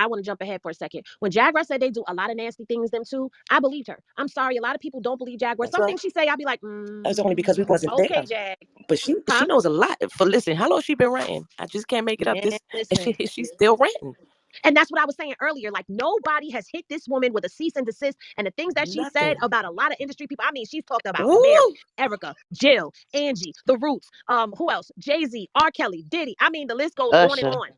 I want to jump ahead for a second. When Jaguar said they do a lot of nasty things, them too, I believed her. I'm sorry, a lot of people don't believe Jaguar. That's Some right. things she say, I'll be like, That's only because we wasn't okay, there. Jag. But she Huh? knows a lot. For listen, how long she been ranting? I just can't make it up. Man, This and listen. she's still ranting. And that's what I was saying earlier. Like, nobody has hit this woman with a cease and desist. And the things that she said Nothing. about a lot of industry people, I mean, she's talked about Woo! Mary, Erica, Jill, Angie, The Roots, who else? Jay Z, R. Kelly, Diddy. I mean, the list goes on and Usher. on.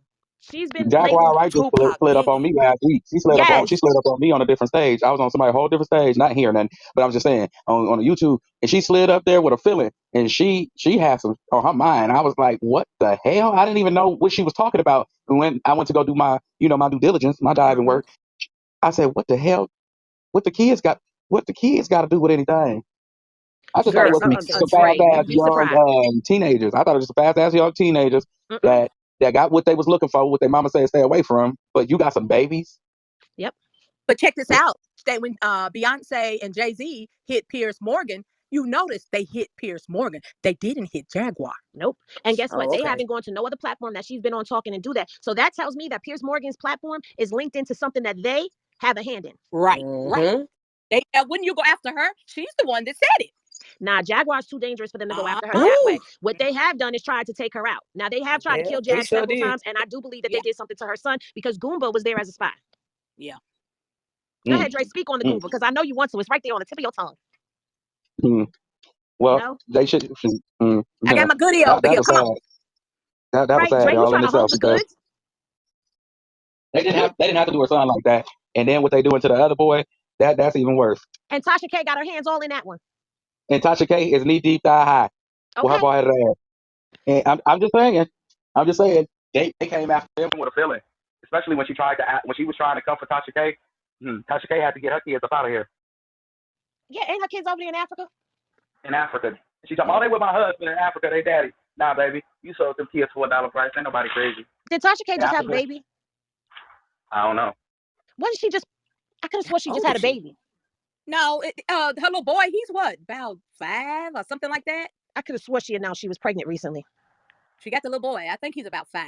She's been Jaguar blatant. Wright just Tupac, slid up on Biggie. me last week. She slid up Yes. on me on a different stage. I was on somebody's whole different stage, not hearing nothing, but I was just saying on the YouTube, and she slid up there with a feeling, and she had some on her mind. I was like, what the hell? I didn't even know what she was talking about. When I went to go do my my due diligence, my diving Mm-hmm. work, I said, what the hell? What the kids got? What the kids got to do with anything? I just thought it Girl, was some fast Dre, ass you'd be young surprised. teenagers. I thought it was some fast ass young teenagers Mm-mm. that got what they was looking for, what their mama said stay away from. But you got some babies. Yep. But check this out. When Beyonce and Jay Z hit Piers Morgan, you notice they hit Piers Morgan. They didn't hit Jaguar. Nope. And guess what? Oh, They okay. haven't gone to no other platform that she's been on talking and do that. So that tells me that Piers Morgan's platform is linked into something that they have a hand in. Right. Mm-hmm. Wouldn't you go after her? She's the one that said it. Nah, Jaguar's too dangerous for them to go after her Uh-huh. that way. Ooh. What they have done is tried to take her out. Now, they have tried to Yeah, kill they Jag sure several did. times, and I do believe that Yeah. they did something to her son because Goomba was there as a spy. Yeah. Go Mm, ahead, Dre, speak on the mm, Goomba because I know you want to. It's right there on the tip of your tongue. mm. Well, No? they should. I got my goodie That over here. was Come sad. on. That was Right, sad Dre, you all in trying to itself hold the because goods? they didn't have to do her son like that. And then what they doing to the other boy, that's even worse. And Tasha K got her hands all in that one. And Tasha K is knee deep, thigh high with her Okay? bald headed ass. And I'm just saying, they came after him with a feeling, especially when she was trying to come for Tasha K. Tasha K had to get her kids up out of here Yeah, ain't her kids over there in Africa? in Africa. She told me, oh, they with my husband in Africa, they daddy. Nah, baby, you sold them kids for $1 price. Ain't nobody crazy. Did Tasha K In just have a Africa, baby? I don't know. Wasn't she just, I could have sworn she How just old had is a she? baby. No, her little boy, he's what, about 5 or something like that? I could have sworn she announced she was pregnant recently. She got the little boy. I think he's about 5.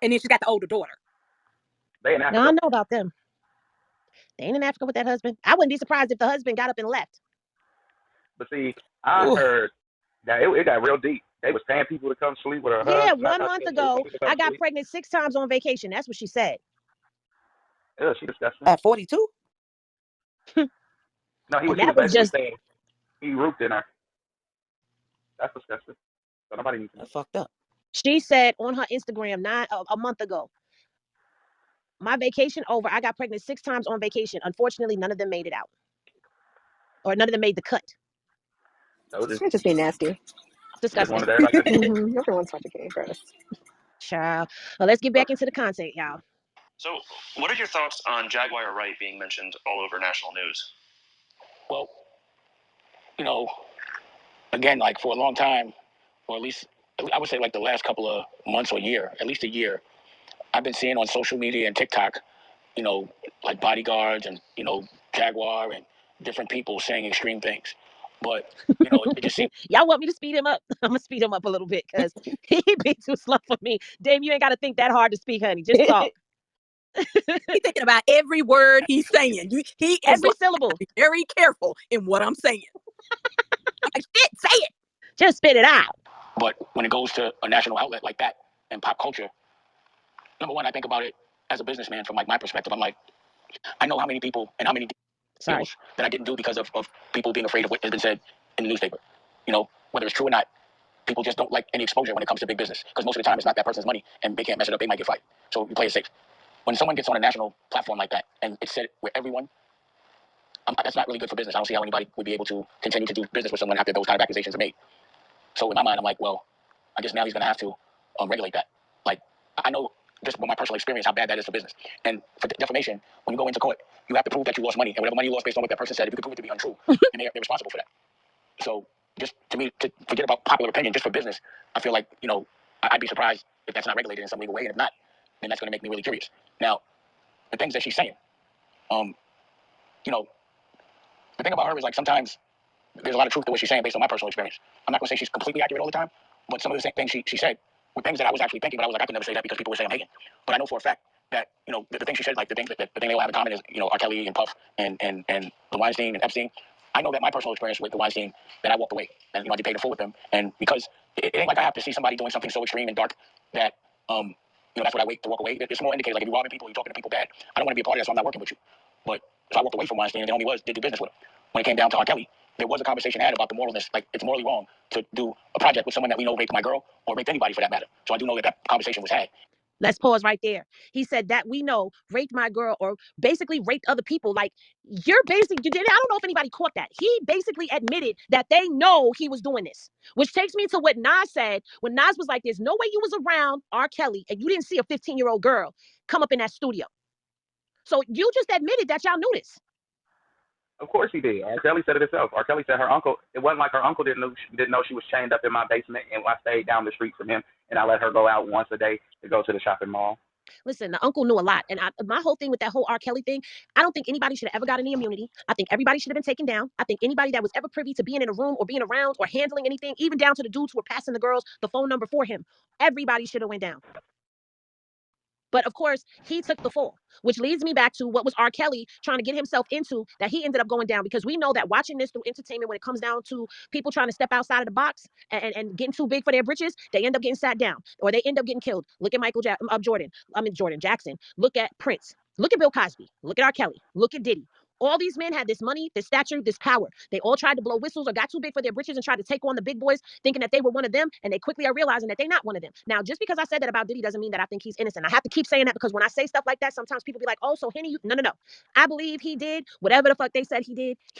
And then she got the older daughter. They in Now, Africa. I know about them. They ain't in Africa with that husband. I wouldn't be surprised if the husband got up and left. But see, I Ooh. heard that it got real deep. They was paying people to come sleep with her Yeah, husband. 1 month ago, People to I come got sleep. pregnant 6 times on vacation. That's what she said. Yeah, she disgusting. At 42? No, And she that was was basically just, saying he rooped in her. That's disgusting. So nobody needs to know. That's fucked up. she said on her Instagram a month ago, my vacation over. I got pregnant 6 times on vacation. Unfortunately, none of them made it out. Or none of them made the cut. Notice. Can't just be nasty. She just Disgusting. wanted everybody to Everyone's such a gay gross. Child. Well, let's get back into the content, y'all. So, what are your thoughts on Jaguar Wright being mentioned all over national news? Well, again, like for a long time, or at least I would say like the last couple of months or year, at least a year, I've been seeing on social media and TikTok, like bodyguards and, Jaguar and different people saying extreme things. But, it just seems. Y'all want me to speed him up? I'm going to speed him up a little bit because he be too slow for me. Dame, you ain't got to think that hard to speak, honey. Just talk. He's thinking about every word he's saying. He is Every like, syllable. be very careful in what I'm saying. I'm like, shit, say it. Just spit it out. But when it goes to a national outlet like that and pop culture, number one, I think about it as a businessman from like my perspective. I'm like, I know how many people and how many Sorry. deals that I didn't do because of people being afraid of what has been said in the newspaper. Whether it's true or not, people just don't like any exposure when it comes to big business because most of the time it's not that person's money and they can't mess it up. They might get fired. So you play it safe. When someone gets on a national platform like that and it's said with everyone, that's not really good for business. I don't see how anybody would be able to continue to do business with someone after those kind of accusations are made. So in my mind, I'm like, well, I guess now he's going to have to regulate that. Like, I know just from my personal experience how bad that is for business. And for defamation, when you go into court, you have to prove that you lost money. And whatever money you lost based on what that person said, if you can prove it to be untrue, and they're responsible for that. So just to me, to forget about popular opinion just for business, I feel like, I'd be surprised if that's not regulated in some legal way. And if not, then that's going to make me really curious. Now, the things that she's saying, you know, the thing about her is like sometimes there's a lot of truth to what she's saying based on my personal experience. I'm not going to say she's completely accurate all the time, but some of the things she said were things that I was actually thinking, but I was like, I could never say that because people would say I'm hating. But I know for a fact that, the thing she said, like the thing they all have in common is, R. Kelly and Puff and the Weinstein and Epstein. I know that my personal experience with the Weinstein, that I walked away, and I did pay the full with them, and because it ain't like I have to see somebody doing something so extreme and dark that that's what I wait to walk away. It's more indicated, like if you're robbing people, you're talking to people bad. I don't want to be a part of that, so I'm not working with you. But so I walked away from Weinstein, and the only did do business with him. When it came down to R. Kelly, there was a conversation had about the moralness. Like, it's morally wrong to do a project with someone that we know raped my girl or raped anybody for that matter. So I do know that conversation was had. Let's pause right there. He said that we know raped my girl or basically raped other people. Like, you're basically, I don't know if anybody caught that. He basically admitted that they know he was doing this, which takes me to what Nas said when Nas was like, there's no way you was around R. Kelly and you didn't see a 15-year-old girl come up in that studio. So you just admitted that y'all knew this. Of course he did. R. Kelly said it himself. R. Kelly said her uncle, it wasn't like her uncle didn't know she was chained up in my basement, and I stayed down the street from him, and I let her go out once a day to go to the shopping mall. Listen, the uncle knew a lot. And my whole thing with that whole R. Kelly thing, I don't think anybody should have ever got any immunity. I think everybody should have been taken down. I think anybody that was ever privy to being in a room or being around or handling anything, even down to the dudes who were passing the girls the phone number for him, everybody should have went down. But of course, he took the fall, which leads me back to what was R. Kelly trying to get himself into that he ended up going down, because we know that watching this through entertainment, when it comes down to people trying to step outside of the box and getting too big for their britches, they end up getting sat down or they end up getting killed. Look at Jordan Jackson. Look at Prince. Look at Bill Cosby. Look at R. Kelly. Look at Diddy. All these men had this money, this stature, this power. They all tried to blow whistles or got too big for their britches and tried to take on the big boys, thinking that they were one of them, and they quickly are realizing that they're not one of them. Now, just because I said that about Diddy doesn't mean that I think he's innocent. I have to keep saying that, because when I say stuff like that, sometimes people be like, oh, so Henny, no. I believe he did whatever the fuck they said he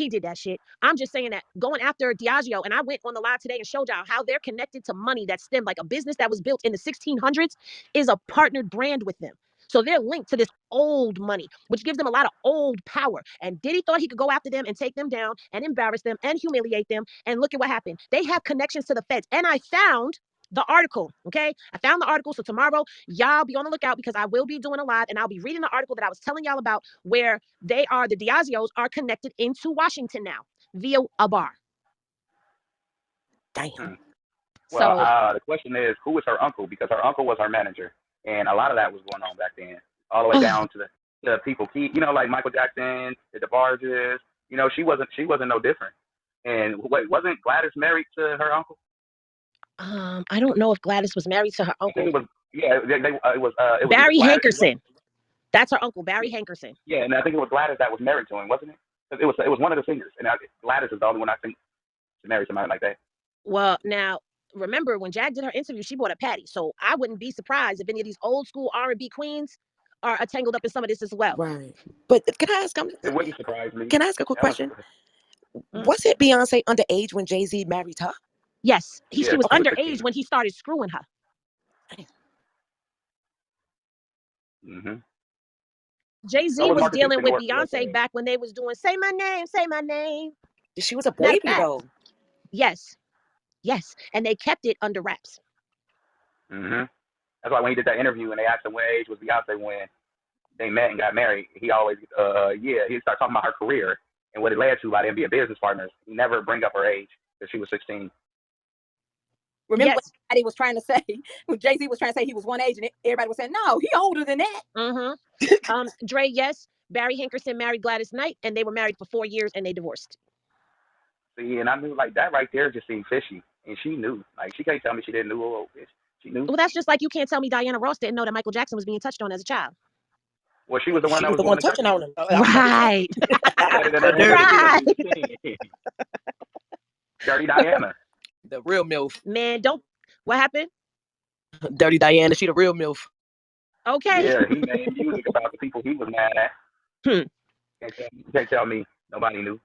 did that shit. I'm just saying that going after Diageo, and I went on the live today and showed y'all how they're connected to money that stemmed, like a business that was built in the 1600s is a partnered brand with them. So they're linked to this old money, which gives them a lot of old power. And Diddy thought he could go after them and take them down and embarrass them and humiliate them. And look at what happened. They have connections to the feds. And I found the article, okay? I found the article. So tomorrow, y'all be on the lookout, because I will be doing a live and I'll be reading the article that I was telling y'all about, where the Diageos are connected into Washington now via a bar. Damn. Well, the question is, who was her uncle? Because her uncle was her manager, and a lot of that was going on back then, all the way down to the people, like Michael Jackson, the DeBarges. She wasn't no different. And wait, wasn't Gladys married to her uncle? I don't know if Gladys was married to her uncle. It was, it was Barry Hankerson. That's her uncle, Barry Hankerson. Yeah, and I think it was Gladys that was married to him, wasn't it? It was one of the singers, and Gladys is the only one I think to marry somebody like that. Well, now, remember when Jag did her interview, she bought a Patty. So I wouldn't be surprised if any of these old school R&B queens are tangled up in some of this as well. Right. But can I ask? It wouldn't surprise me. Can I ask a quick question? Was it Beyonce underage when Jay Z married her? Yes, she was underage when he started screwing her. Mm-hmm. Jay Z was dealing with Beyonce back when they was doing "Say My Name, Say My Name." She was a baby though. Yes, and they kept it under wraps. Mm-hmm. That's why when he did that interview and they asked him what age was Beyonce when they met and got married, he always he started talking about her career and what it led to by them being business partners. He never bring up her age because she was 16. Remember what Daddy was trying to say? When Jay Z was trying to say he was one age, and everybody was saying, "No, he older than that." Mm-hmm. Dre, yes. Barry Hankerson married Gladys Knight, and they were married for 4 years, and they divorced. See, and I knew like that right there just seemed fishy, and she knew. Like she can't tell me she didn't know. She knew. Well, that's just like you can't tell me Diana Ross didn't know that Michael Jackson was being touched on as a child. Well, she was the one that was the one touching on him. Right. Right. Dirty Diana. The real MILF. Man, don't. What happened? Dirty Diana. She the real MILF. Okay. Yeah, he made music about the people he was mad at. Can't tell me nobody knew.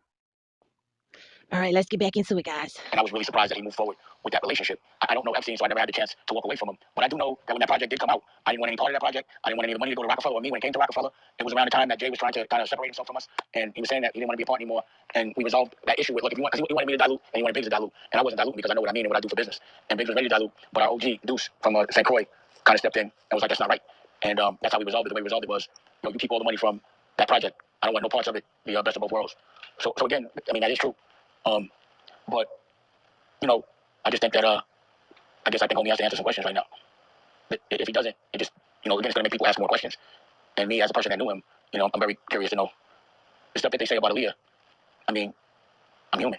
All right, let's get back into it, guys. And I was really surprised that he moved forward with that relationship. I don't know Epstein, so I never had the chance to walk away from him. But I do know that when that project did come out, I didn't want any part of that project. I didn't want any of the money to go to Rockefeller or me when it came to Rockefeller. It was around the time that Jay was trying to kind of separate himself from us. And he was saying that he didn't want to be a part anymore. And we resolved that issue with, look, if you want, because he wanted me to dilute and he wanted Biggs to dilute. And I wasn't diluting because I know what I mean and what I do for business. And Biggs was ready to dilute. But our OG, Deuce, from St. Croix, kind of stepped in and was like, that's not right. And that's how we resolved it. The way we resolved it was, you keep all the money from that project. I don't want no parts of it. The best of both worlds. So again, I mean, that is true. But I just think that I think Homie has to answer some questions right now. But if he doesn't, it just again, it's going to make people ask more questions. And me, as a person that knew him, I'm very curious to know the stuff that they say about Aaliyah. I mean, I'm human.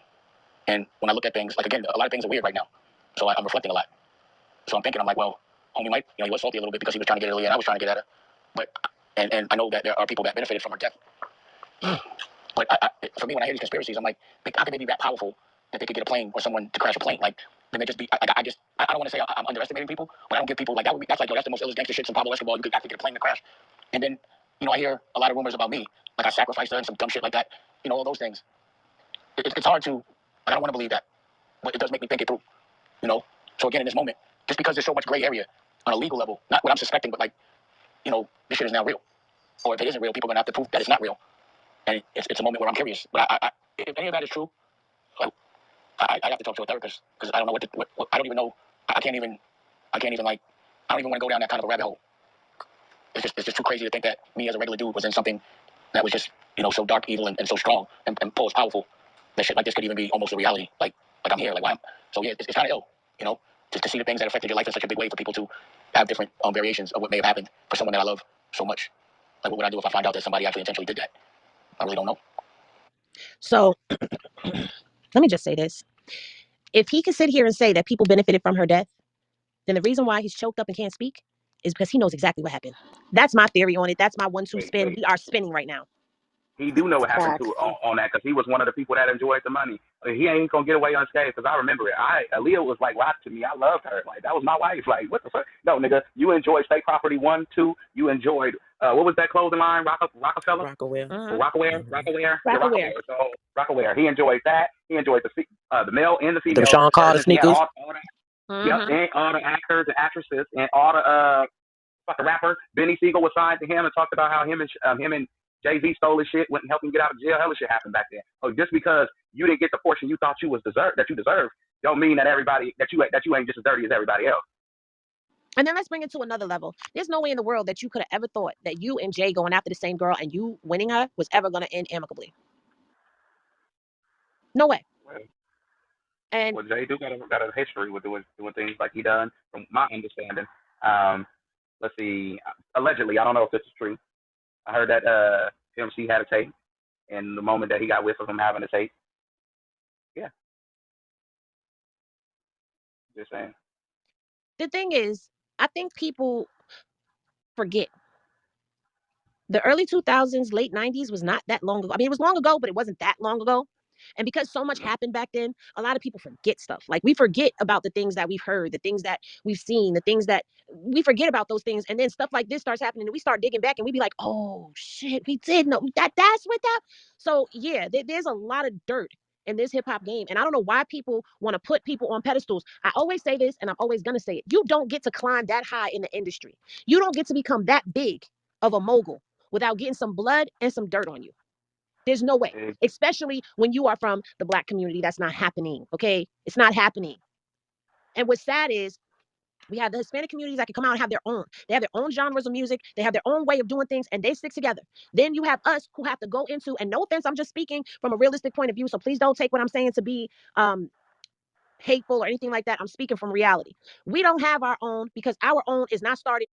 And when I look at things, like, again, a lot of things are weird right now. So I'm reflecting a lot. So I'm thinking, I'm like, well, homie Mike, he was salty a little bit because he was trying to get at Aaliyah and I was trying to get at her. But, and I know that there are people that benefited from her death. But for me, when I hear these conspiracies, I'm like, how could they be that powerful that they could get a plane or someone to crash a plane? Like, they may just be, I don't want to say I'm underestimating people, but I don't give people, like, that's like, yo, that's the most illest gangster shit, some Pablo Escobar, you could actually get a plane to crash. And then, I hear a lot of rumors about me, like I sacrificed her and some dumb shit like that, all those things. It's hard to, like, I don't want to believe that, but it does make me think it through, So again, in this moment, just because there's so much gray area on a legal level, not what I'm suspecting, but like, this shit is now real. Or if it isn't real, people are going to have to prove that it's not real. And it's a moment where I'm curious. But if any of that is true, I have to talk to a therapist because I don't know what I don't even know. I can't even like, I don't even want to go down that kind of a rabbit hole. It's just too crazy to think that me as a regular dude was in something that was just, so dark, evil, and so strong and powerful that shit like this could even be almost a reality. Like I'm here, like, wow. So yeah, it's kind of ill, just to see the things that affected your life in such a big way for people to have different variations of what may have happened for someone that I love so much. Like, what would I do if I find out that somebody actually intentionally did that? I really don't know. So let me just say this. If he could sit here and say that people benefited from her death, then the reason why he's choked up and can't speak is because he knows exactly what happened. That's my theory on it. That's my 1-2 spin. We are spinning right now. He do know what happened Facts. on that because he was one of the people that enjoyed the money. He ain't gonna get away unscathed because I remember it. Aaliyah was like rock to me. I loved her. Like, that was my wife. Like, what the fuck? No, nigga, you enjoyed State Property 1, 2. You enjoyed what was that clothing line? Rockefeller. Rockaware. Rockaware. Rockaware. So Rockaware. He enjoyed that. He enjoyed the male and the Them female Sean Carter versions. He had sneakers. all the, yep, and all the actors and actresses and all the fucking rapper Benny Siegel was signed to him and talked about how him and Jay Z stole his shit, went and helped him get out of jail. Hella shit happened back then. Oh, just because you didn't get the portion you thought you deserved, don't mean that you ain't just as dirty as everybody else. And then let's bring it to another level. There's no way in the world that you could have ever thought that you and Jay going after the same girl and you winning her was ever going to end amicably. No way. And Well, Jay do got a history with doing things like he done, from my understanding. Let's see. Allegedly, I don't know if this is true. I heard that MC had a tape, and the moment that he got whiff of him having a tape, yeah. Just saying. the thing is, I think people forget. The early 2000s, late 90s was not that long ago. I mean, it was long ago, but it wasn't that long ago. And because so much happened back then, a lot of people forget stuff. Like, we forget about the things that we've heard, the things that we've seen, the things that we forget about those things. And then stuff like this starts happening and we start digging back and we be like, oh shit, we did know that's what that. So yeah, there's a lot of dirt in this hip hop game. And I don't know why people want to put people on pedestals. I always say this and I'm always going to say it. You don't get to climb that high in the industry. You don't get to become that big of a mogul without getting some blood and some dirt on you. There's no way, especially when you are from the Black community. That's not happening. Okay. It's not happening. And what's sad is we have the Hispanic communities that can come out and have their own. They have their own genres of music. They have their own way of doing things and they stick together. Then you have us who have to go into, and no offense, I'm just speaking from a realistic point of view. So please don't take what I'm saying to be hateful or anything like that. I'm speaking from reality. We don't have our own because our own is not started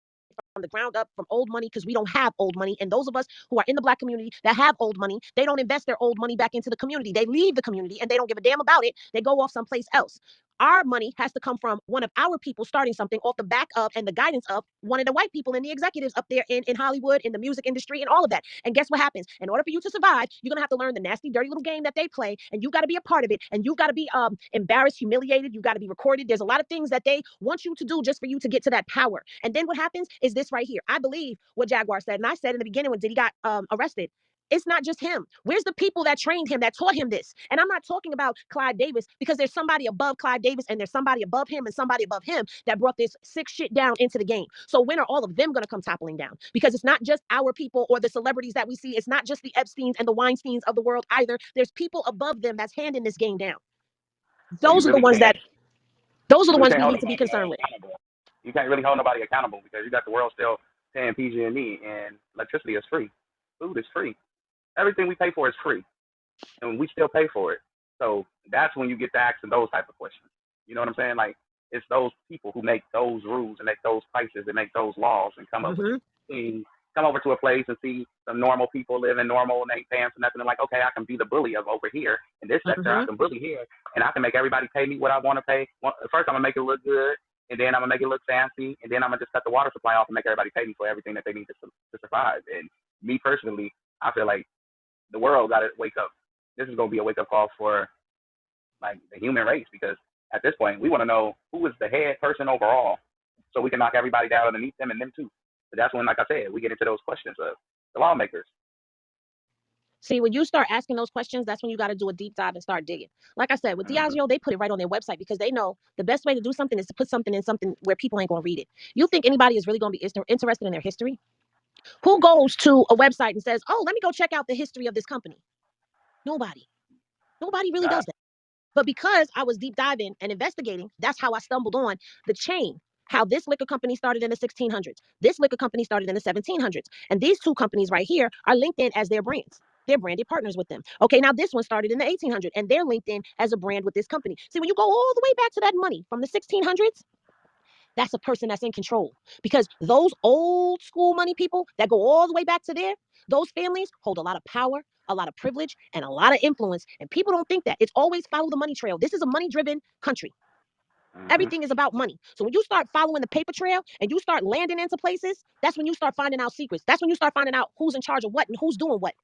from the ground up from old money because we don't have old money. And those of us who are in the Black community that have old money, they don't invest their old money back into the community. They leave the community and they don't give a damn about it. They go off someplace else. Our money has to come from one of our people starting something off the back of and the guidance of one of the white people and the executives up there in Hollywood, in the music industry, and all of that. And guess what happens? In order for you to survive, you're gonna have to learn the nasty, dirty little game that they play, and you got to be a part of it. And you got to be embarrassed, humiliated. You got to be recorded. There's a lot of things that they want you to do just for you to get to that power. And then what happens is this right here. I believe what Jaguar said, and I said in the beginning when Diddy got arrested. It's not just him. Where's the people that trained him, that taught him this? And I'm not talking about Clive Davis because there's somebody above Clive Davis and there's somebody above him and somebody above him that brought this sick shit down into the game. So when are all of them going to come toppling down? Because it's not just our people or the celebrities that we see. It's not just the Epsteins and the Weinsteins of the world either. There's people above them that's handing this game down. Those are the ones we need to be concerned with. You can't really hold nobody accountable because you got the world still paying PG&E, and electricity is free. Food is free. Everything we pay for is free, and we still pay for it. So that's when you get to asking those type of questions. You know what I'm saying? Like, it's those people who make those rules and make those prices and make those laws and come up with things come over to a place and see some normal people living normal and ain't paying for nothing. And like, okay, I can be the bully of over here in this sector. I can bully here, and I can make everybody pay me what I want to pay. First, I'm gonna make it look good, and then I'm gonna make it look fancy, and then I'm gonna just cut the water supply off and make everybody pay me for everything that they need to survive. And me personally, I feel like the world got to wake up. This is gonna be a wake up call for like the human race, because at this point we want to know who is the head person overall, so we can knock everybody down underneath them and them too. But that's when, like I said, we get into those questions of the lawmakers. See, when you start asking those questions, that's when you got to do a deep dive and start digging. Like I said, with Diageo, they put it right on their website because they know the best way to do something is to put something in something where people ain't going to read it. You think anybody is really going to be interested in their history? Who goes to a website and says, oh, let me go check out the history of this company? Nobody. Nobody really does that. But because I was deep diving and investigating, that's how I stumbled on the chain. How this liquor company started in the 1600s. This liquor company started in the 1700s. And these two companies right here are linked in as their brands. They're branded partners with them. Okay, now this one started in the 1800s and they're linked in as a brand with this company. See, when you go all the way back to that money from the 1600s, that's a person that's in control, because those old school money people that go all the way back to there, those families hold a lot of power, a lot of privilege, and a lot of influence. And people don't think that. It's always follow the money trail. This is a money driven country. Everything is about money. So when you start following the paper trail and you start landing into places, that's when you start finding out secrets. That's when you start finding out who's in charge of what and who's doing what.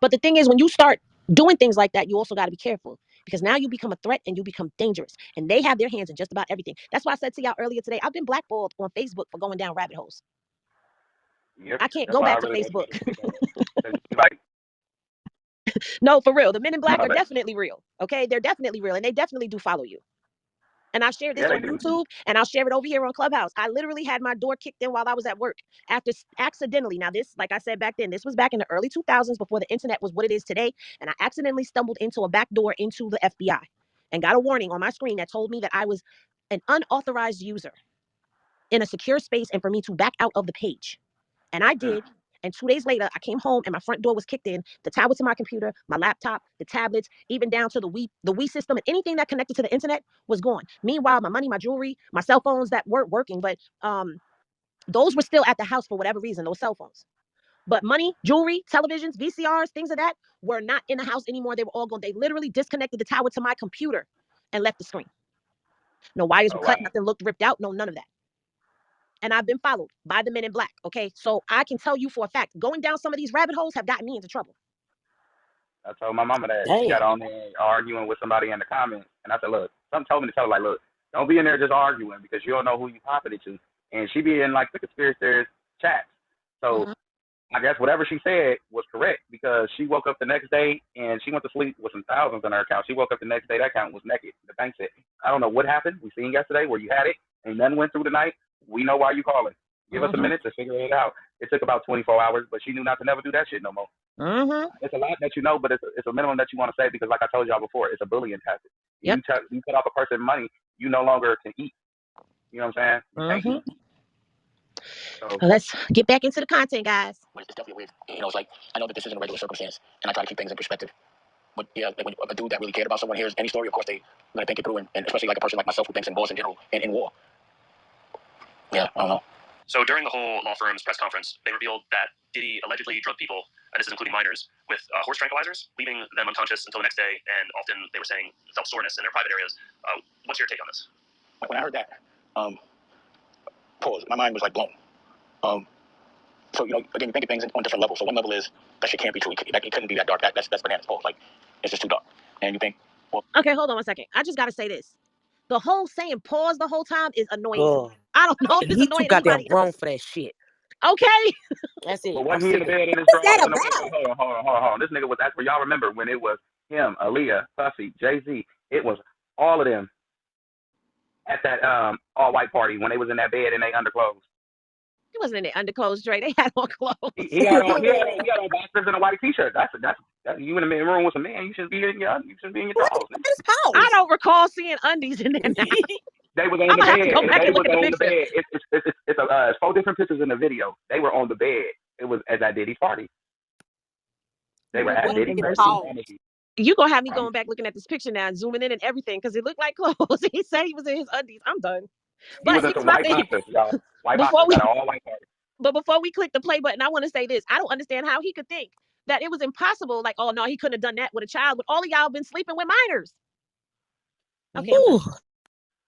But the thing is, when you start doing things like that, you also got to be careful, because now you become a threat and you become dangerous. And they have their hands in just about everything. That's why I said to y'all earlier today, I've been blackballed on Facebook for going down rabbit holes. Yep, I can't that's go why I back to really Facebook. like, No, for real. The Men in Black are definitely real. Okay, they're definitely real, and they definitely do follow you. And I'll share this on YouTube, and I'll share it over here on Clubhouse. I literally had my door kicked in while I was at work after accidentally. Now, this, like I said back then, this was back in the early 2000s before the internet was what it is today. And I accidentally stumbled into a back door into the FBI and got a warning on my screen that told me that I was an unauthorized user in a secure space and for me to back out of the page. And I did. And 2 days later, I came home and my front door was kicked in. The tower to my computer, my laptop, the tablets, even down to the Wii system, and anything that connected to the internet was gone. Meanwhile, my money, my jewelry, my cell phones that weren't working, but those were still at the house for whatever reason, those cell phones. But money, jewelry, televisions, VCRs, things of that were not in the house anymore. They were all gone. They literally disconnected the tower to my computer and left the screen. No wires were cut, nothing looked ripped out, no, none of that. And I've been followed by the Men in Black. Okay, so I can tell you for a fact, going down some of these rabbit holes have gotten me into trouble. I told my mama that. She got on there arguing with somebody in the comments, and I said, look, something told me to tell her, like, look, don't be in there just arguing, because you don't know who you popping it to. And she be in like the conspiracy theorist chats. So I guess whatever she said was correct, because she woke up the next day and she went to sleep with some thousands in her account. She woke up the next day, that account was naked. The bank said, I don't know what happened. We seen yesterday where you had it and nothing went through the night. We know why you calling. Give us a minute to figure it out. It took about 24 hours, but she knew not to never do that shit no more. It's a lot that you know, but it's a minimum that you want to say, because like I told y'all before, it's a bullying tactic. You cut off a person money, you no longer can eat. You know what I'm saying? You can't eat. So let's get back into the content, guys. But it's definitely weird. You know, it's like, I know that this isn't a regular circumstance, and I try to keep things in perspective. But yeah, like when a dude that really cared about someone hears any story, of course they're gonna think it through, and especially like a person like myself who thinks in wars in general and in war. Yeah, I don't know. So during the whole law firm's press conference, they revealed that Diddy allegedly drugged people, and this is including minors, with horse tranquilizers, leaving them unconscious until the next day, and often they were saying felt soreness in their private areas. What's your take on this? When I heard that, pause. My mind was like blown. So, you know, again, you think of things on different levels. So one level is that shit can't be true. It couldn't be that dark. That's bananas. Pause. Like, it's just too dark. And you think, well, okay, hold on 1 second. I just gotta say this. The whole saying pause the whole time is annoying. I don't know if it's He too annoying goddamn anybody grown else. for that shit. Okay. That's it. But wasn't he in the bed in his drawers? Hold on. This nigga was, that's where y'all remember when it was him, Aaliyah, Puffy, Jay Z. It was all of them at that all white party when they was in that bed in their underclothes. He wasn't in their underclothes, Dre. They had on clothes. He had on boxers and a white t-shirt. That's you in the room with a man. You shouldn't be in your drawers. I don't recall seeing undies in there now. They was on I'm the gonna have to bed. go back They and look was at the on the picture. bed. It's 4 different pictures in the video. They were on the bed. It was at that Diddy's party. They were at Diddy's party. You gonna have me going back looking at this picture now and zooming in and everything because it looked like clothes. He said he was in his undies. I'm done. He But was at here's the my white thing. boxers, y'all. White Before boxers we at an all white party. But before we click the play button, I want to say this. I don't understand how he could think that it was impossible. Like, oh no, he couldn't have done that with a child. But all of y'all been sleeping with minors. Okay, I'm done.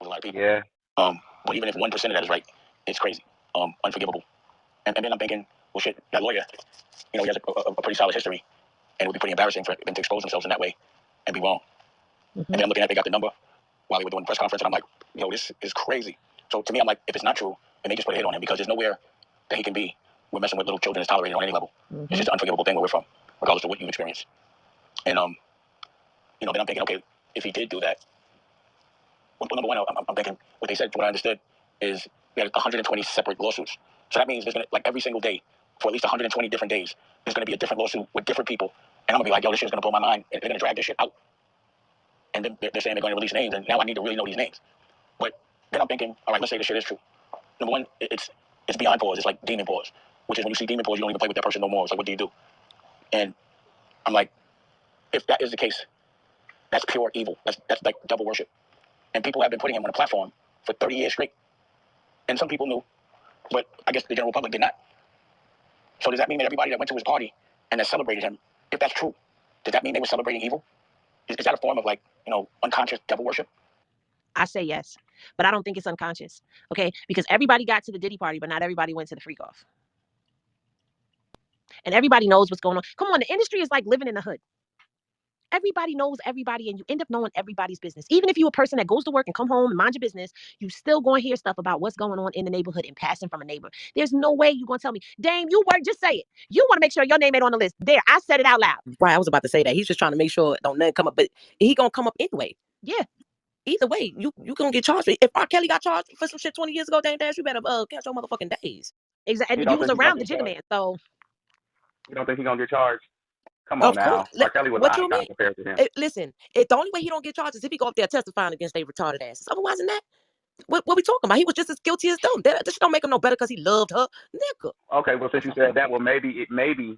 A lot of people. Yeah. But even if 1% of that is right, it's crazy. Unforgivable. And then I'm thinking, well, shit, that lawyer, he has a pretty solid history, and it would be pretty embarrassing for them to expose themselves in that way and be wrong. And then I'm looking at, they got the number while they were doing the press conference, and I'm like, yo, this is crazy. So to me, I'm like, if it's not true, then they just put a hit on him, because there's nowhere that he can be where messing with little children is tolerated on any level. It's just an unforgivable thing where we're from, regardless of what you experience. And then I'm thinking, okay, if he did do that, well, number one, I'm thinking what they said, what I understood, is we had 120 separate lawsuits. So that means there's gonna, like, every single day for at least 120 different days, there's gonna be a different lawsuit with different people, and I'm gonna be like, yo, this shit's gonna blow my mind. And they're gonna drag this shit out, and then they're saying they're gonna release names, and now I need to really know these names. But then I'm thinking, all right, let's say this shit is true. Number one, it's beyond pause. It's like demon pause, which is when you see demon pause, you don't even play with that person no more. It's like, what do you do? And I'm like, if that is the case, that's pure evil. That's like double worship. And people have been putting him on a platform for 30 years straight. And some people knew, but I guess the general public did not. So does that mean that everybody that went to his party and that celebrated him, if that's true, does that mean they were celebrating evil? Is that a form of, like, unconscious devil worship? I say yes, but I don't think it's unconscious. Okay, because everybody got to the Diddy party, but not everybody went to the freak off. And everybody knows what's going on. Come on, the industry is like living in the hood. Everybody knows everybody, and you end up knowing everybody's business. Even if you're a person that goes to work and come home and mind your business, you still going to hear stuff about what's going on in the neighborhood and passing from a neighbor. There's no way you're going to tell me, Dame, you work, just say it. You want to make sure your name ain't on the list. There, I said it out loud. Right, I was about to say that. He's just trying to make sure don't nothing come up, but he gonna come up anyway. Yeah. Either way, you gonna get charged. If R. Kelly got charged for some shit 20 years ago, Dame Dash, you better catch your motherfucking days. Exactly. And you was around the Jigga Man, so. You don't think he's gonna get charged? Come Of on course. now. R. Kelly was What an you icon mean? compared to him. Listen, the only way he don't get charged is if he go up there testifying against they retarded asses. Otherwise than that, what we talking about? He was just as guilty as them. This don't make him no better because he loved her, nigga. Okay, well, since you said that, well, maybe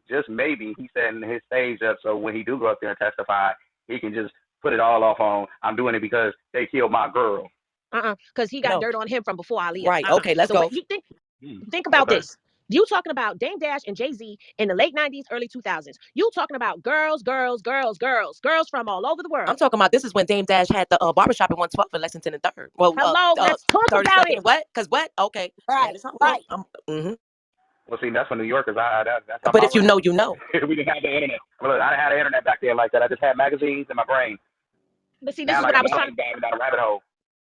just maybe he's setting his stage up so when he do go up there and testify, he can just put it all off on, I'm doing it because they killed my girl. Because he got dirt on him from before Aaliyah. Right. Okay, let's go. You think about this. You talking about Dame Dash and Jay Z in the late 90s, early 2000s. You talking about girls from all over the world. I'm talking about this is when Dame Dash had the barbershop at 112 in Lexington and 3rd. Well, hello, let's talk about it. What? Because what? Okay. Right. Well, see, that's for New Yorkers. That's but if you know, you know. We didn't have the internet. Well, I didn't have the internet back there like that. I just had magazines in my brain. But see, this is what I was trying to dive down a rabbit hole.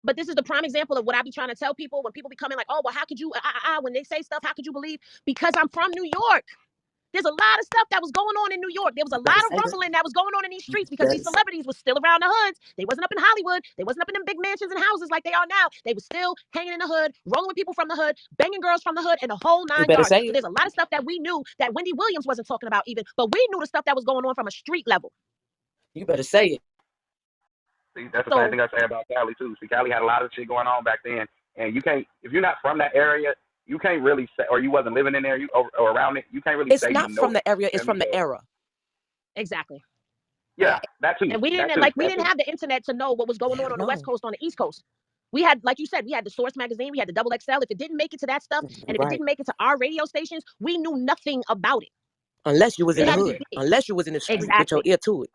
But this is the prime example of what I be trying to tell people when people be coming like, oh, well, how could you, when they say stuff, how could you believe? Because I'm from New York. There's a lot of stuff that was going on in New York. There was a lot of rumbling that was going on in these streets because these celebrities were still around the hoods. They wasn't up in Hollywood. They wasn't up in them big mansions and houses like they are now. They were still hanging in the hood, rolling with people from the hood, banging girls from the hood, and the whole nine yards. So there's a lot of stuff that we knew that Wendy Williams wasn't talking about even, but we knew the stuff that was going on from a street level. You better say it. See, that's the same thing I say about Cali too. See, Cali had a lot of shit going on back then, and you can't, if you're not from that area, you can't really say, or you wasn't living in there, or around it, you can't really say. It's not from the area; it's from the era. Exactly. Yeah, that too. And we didn't we didn't have the internet to know what was going on the West Coast, on the East Coast. We had, like you said, we had the Source magazine, we had the Double XL. If it didn't make it to that stuff, and if it didn't make it to our radio stations, we knew nothing about it. Unless you was in the hood. Unless you was in the street with your ear to it.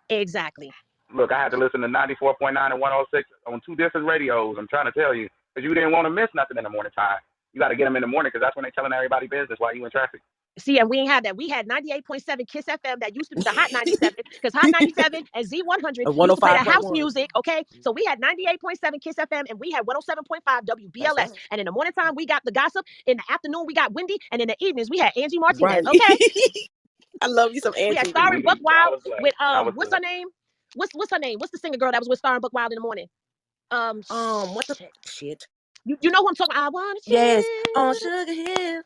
Exactly. Look, I had to listen to 94.9 and 106 on two different radios. I'm trying to tell you, because you didn't want to miss nothing in the morning time. You got to get them in the morning because that's when they're telling everybody business while you in traffic. See, and we ain't had that. We had 98.7 Kiss FM that used to be the Hot 97 because Hot 97 and Z100 used to play the house music, okay? So we had 98.7 Kiss FM and we had 107.5 WBLS. And in the morning time, we got the gossip. In the afternoon, we got Wendy. And in the evenings, we had Angie Martinez, okay? I love you some Angie. We had Star and Buck Wild with, what's her name? What's her name? What's the singer girl that was with Star and Buck Wild in the morning? What the shit? You know who I'm talking about? I want to on Sugar Hill.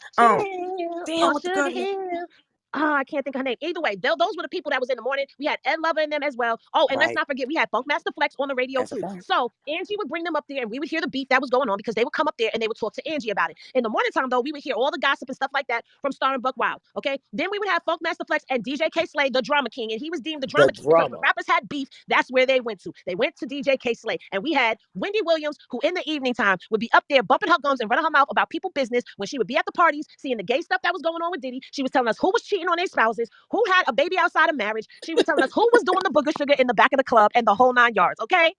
Damn, on Sugar Hill. I can't think of her name. Either way, those were the people that was in the morning. We had Ed Lover in them as well. Oh, and let's Right. not forget, we had Funkmaster Flex on the radio That's a too. fact. So Angie would bring them up there and we would hear the beef that was going on because they would come up there and they would talk to Angie about it. In the morning time, though, we would hear all the gossip and stuff like that from Star and Buck Wild. Okay. Then we would have Funkmaster Flex and DJ K Slay, the drama king. And he was deemed the The drama king because when drama. rappers had beef, that's where they went to. They went to DJ K Slay. And we had Wendy Williams, who in the evening time would be up there bumping her gums and running her mouth about people business when she would be at the parties, seeing the gay stuff that was going on with Diddy. She was telling us who was cheating on their spouses, who had a baby outside of marriage. She was telling us who was doing the booger sugar in the back of the club and the whole 9 yards. Okay.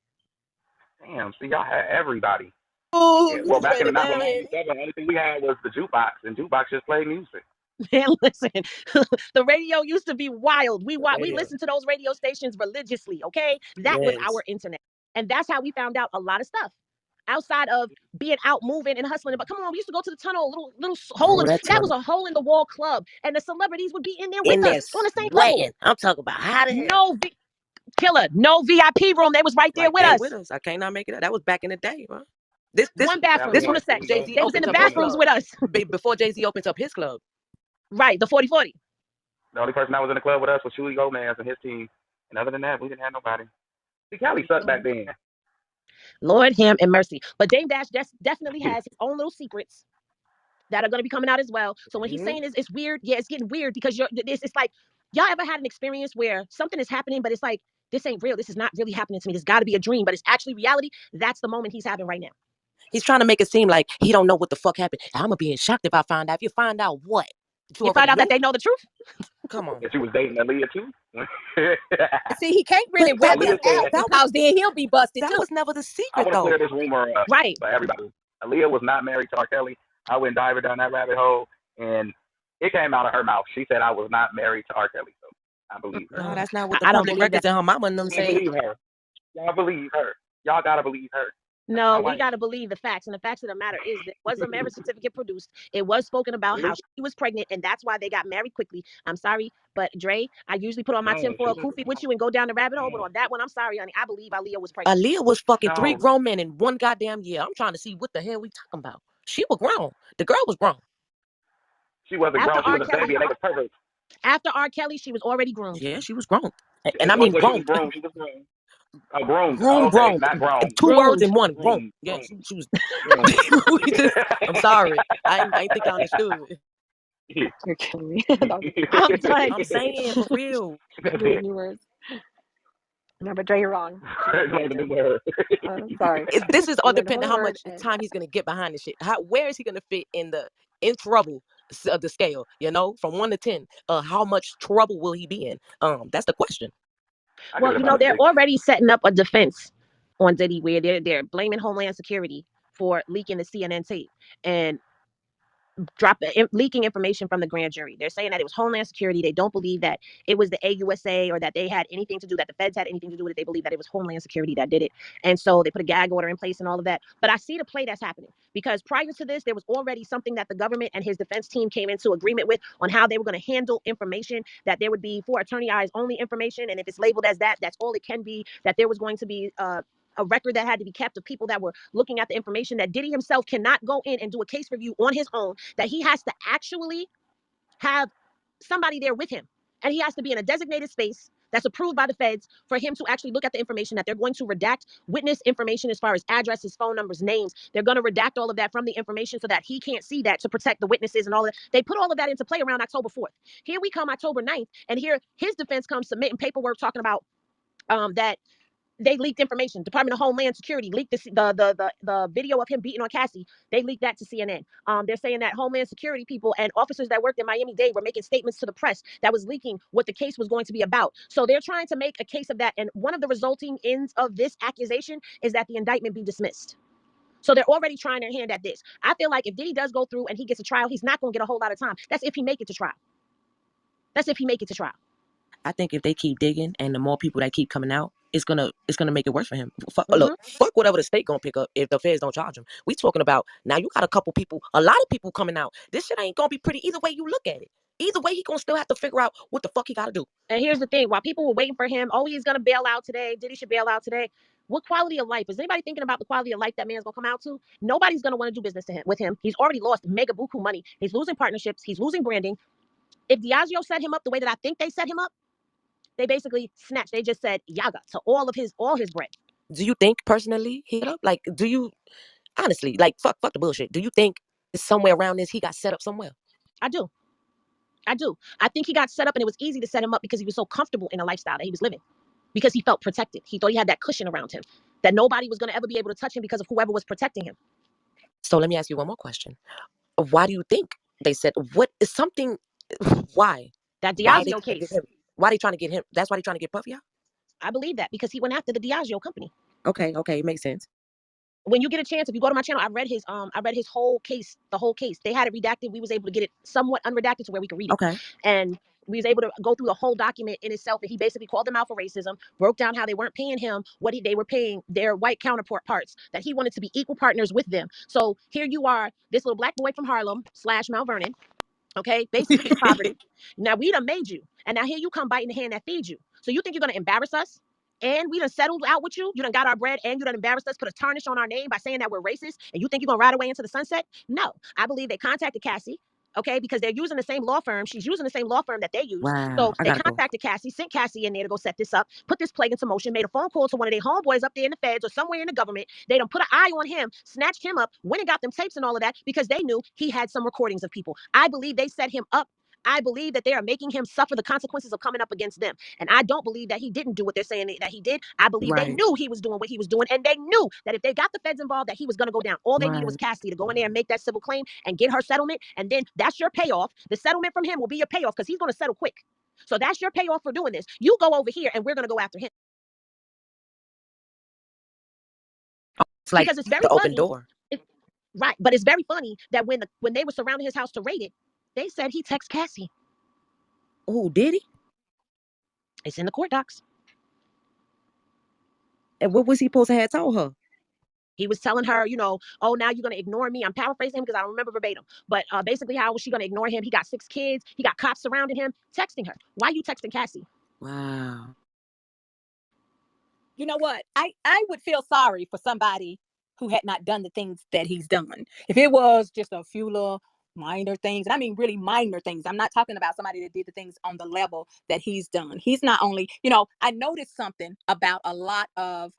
Damn, see, y'all had everybody. Oh, Yeah, you well, just back ran in the it down. 1997, the only thing we had was the jukebox, and jukebox just played music. Man, listen, the radio used to be wild. We Yeah. listened to those radio stations religiously. Okay. That was Yes. our internet. And that's how we found out a lot of stuff. Outside of being out moving and hustling, but come on, we used to go to the tunnel, little hole Oh, in that that was tunnel. a hole in the wall club, and the celebrities would be in there with In there us on the same level. sweating. I'm talking about how the hell. Killer, no VIP room. They was right there Right with there with us. us. I cannot make it up. That was back in the day, bro. This One bathroom. this Just when want California, to say we Jay go, Z they was in opened the up his bathrooms club. with us. Before Jay Z opens up his club. Right, the 40/40. the only person that was in the club with us was Chewy Gomez and his team. And other than that, we didn't have nobody. See, Cali sucked back then. Lord, him, and mercy. But Dame Dash definitely has his own little secrets that are going to be coming out as well. So when he's Mm-hmm. saying it's weird, yeah, it's getting weird because it's like, y'all ever had an experience where something is happening, but it's like, this ain't real. This is not really happening to me. This got to be a dream, but it's actually reality. That's the moment he's having right now. He's trying to make it seem like he don't know what the fuck happened. I'm gonna be shocked if I find out. If you find out what? You You find already out that knew? they know the truth. Come on. And she was dating Aaliyah too. See, he can't But really that wear was this Aaliyah out said, because then he'll be busted that too. was never the I secret want to though. clear this rumor up Right. for everybody. Aaliyah was not married to R. Kelly. I went diving down that rabbit hole, and it came out of her mouth. She said I was not married to R. Kelly, so I believe her. No, that's not what the I don't public believe that. records and her mama and them I say. believe her. Y'all believe her. Y'all gotta believe her. That's No, my we wife. got to believe the facts. And the facts of the matter is there was a marriage certificate produced. It was spoken about how Really? she was pregnant, and that's why they got married quickly. I'm sorry, but Dre, I usually put on my No, tinfoil kufi with you and go down the rabbit hole. But no, on that one, I'm sorry, honey. I believe Aaliyah was pregnant. Aaliyah was fucking 3 no. grown men in one goddamn year. I'm trying to see what the hell we talking about. She was grown. The girl was grown. She wasn't After grown. She R. was a baby, Kelly, and they was perverts. after R. Kelly, she was already groomed. Yeah, she was grown. And The I only mean way she grown. was grown, she was grown. Oh, groomed. Grown, Oh, okay, grown. not grown. 2 words Groomed. in one. Grown. Groomed. Yeah, Groomed. she was. Groomed. We just. I'm sorry. I ain't think I understood. You're killing me. That was a good I'm one. done. I'm saying for real. You learn new words. No, but Dre, you're wrong. She was Learned a new virgin. word. Sorry. This is all You learned a whole depending new how word. much And time he's gonna get behind the shit. Where is he gonna fit in trouble of the scale? From 1 to 10. How much trouble will he be in? That's the question. I give Well, it about a they're 6. already setting up a defense on Diddy where they're blaming Homeland Security for leaking the CNN tape and leaking information from the grand jury. They're saying that it was Homeland Security. They don't believe that it was the AUSA or that they had anything to do, that the feds had anything to do with it. They believe that it was Homeland Security that did it. And so they put a gag order in place and all of that. But I see the play that's happening because prior to this, there was already something that the government and his defense team came into agreement with on how they were going to handle information, that there would be for attorney eyes only information. And if it's labeled as that, that's all it can be, that there was going to be a record that had to be kept of people that were looking at the information, that Diddy himself cannot go in and do a case review on his own, that he has to actually have somebody there with him. And he has to be in a designated space that's approved by the feds for him to actually look at the information, that they're going to redact witness information as far as addresses, phone numbers, names. They're going to redact all of that from the information so that he can't see that, to protect the witnesses and all that. They put all of that into play around October 4th. Here we come October 9th, and here his defense comes submitting paperwork talking about that they leaked information. Department of Homeland Security leaked the video of him beating on Cassie. They leaked that to CNN. They're saying that Homeland Security people and officers that worked in Miami-Dade were making statements to the press that was leaking what the case was going to be about. So they're trying to make a case of that. And one of the resulting ends of this accusation is that the indictment be dismissed. So they're already trying their hand at this. I feel like if Diddy does go through and he gets a trial, he's not going to get a whole lot of time. That's if he make it to trial. That's if he make it to trial. I think if they keep digging and the more people that keep coming out, it's gonna make it worse for him. Mm-hmm. Look, fuck whatever the state gonna pick up if the feds don't charge him. We talking about now. You got a lot of people coming out. This shit ain't gonna be pretty either way you look at it. Either way, he gonna still have to figure out what the fuck he gotta do. And here's the thing: while people were waiting for him, oh, he's gonna bail out today. Diddy should bail out today. What quality of life is anybody thinking about? The quality of life that man's gonna come out to? Nobody's gonna want to do business with him. He's already lost mega buku money. He's losing partnerships. He's losing branding. If Diageo set him up the way that I think they set him up, they basically snatched. They just said yaga to all his bread. Do you think personally he set up? Like, do you honestly, like, fuck the bullshit? Do you think it's somewhere around this he got set up somewhere? I do. I do. I think he got set up and it was easy to set him up because he was so comfortable in the lifestyle that he was living. Because he felt protected. He thought he had that cushion around him. That nobody was going to ever be able to touch him because of whoever was protecting him. So let me ask you one more question. Why do you think they said what is something? Why? That Why are they Diageo trying to get case. him? Why are they trying to get him? That's why they trying to get Puffy out. I believe that because he went after the Diageo company. Okay, it makes sense. When you get a chance, if you go to my channel, I read his whole case, the whole case. They had it redacted. We was able to get it somewhat unredacted to where we could read it. Okay. And we was able to go through the whole document in itself. And he basically called them out for racism, broke down how they weren't paying him what they were paying their white counterparts, that he wanted to be equal partners with them. So here you are, this little black boy from Harlem / Mount Vernon, okay, basically in poverty. Now we done made you, and now here you come biting the hand that feeds you. So you think you're gonna embarrass us? And we done settled out with you. You done got our bread, and you done embarrassed us, put a tarnish on our name by saying that we're racist. And you think you're gonna ride away into the sunset? No, I believe they contacted Cassie. Okay, because they're using the same law firm. She's using the same law firm that they use. Wow, So I they gotta go. contacted Cassie, sent Cassie in there to go set this up, put this plague into motion, made a phone call to one of their homeboys up there in the feds or somewhere in the government. They done put an eye on him, snatched him up, went and got them tapes and all of that because they knew he had some recordings of people. I believe they set him up. I believe that they are making him suffer the consequences of coming up against them. And I don't believe that he didn't do what they're saying that he did. I believe they Right, knew he was doing what he was doing. And they knew that if they got the feds involved, that he was going to go down. All they needed was right. Cassie to go in there and make that civil claim and get her settlement. And then that's your payoff. The settlement from him will be your payoff because he's going to settle quick. So that's your payoff for doing this. You go over here and we're going to go after him. It's like Because it's very the open funny. door. Right. But it's very funny that when they were surrounding his house to raid it, they said he texted Cassie. Oh, did he? It's in the court docs. And what was he supposed to have told her? He was telling her, oh, now you're going to ignore me. I'm paraphrasing him because I don't remember verbatim. But basically, how was she going to ignore him? He got 6 kids. He got cops surrounding him, texting her. Why are you texting Cassie? Wow. You know what? I would feel sorry for somebody who had not done the things that he's done. If it was just a few little minor things, and I mean really minor things. I'm not talking about somebody that did the things on the level that he's done. He's not only, I noticed something about a lot of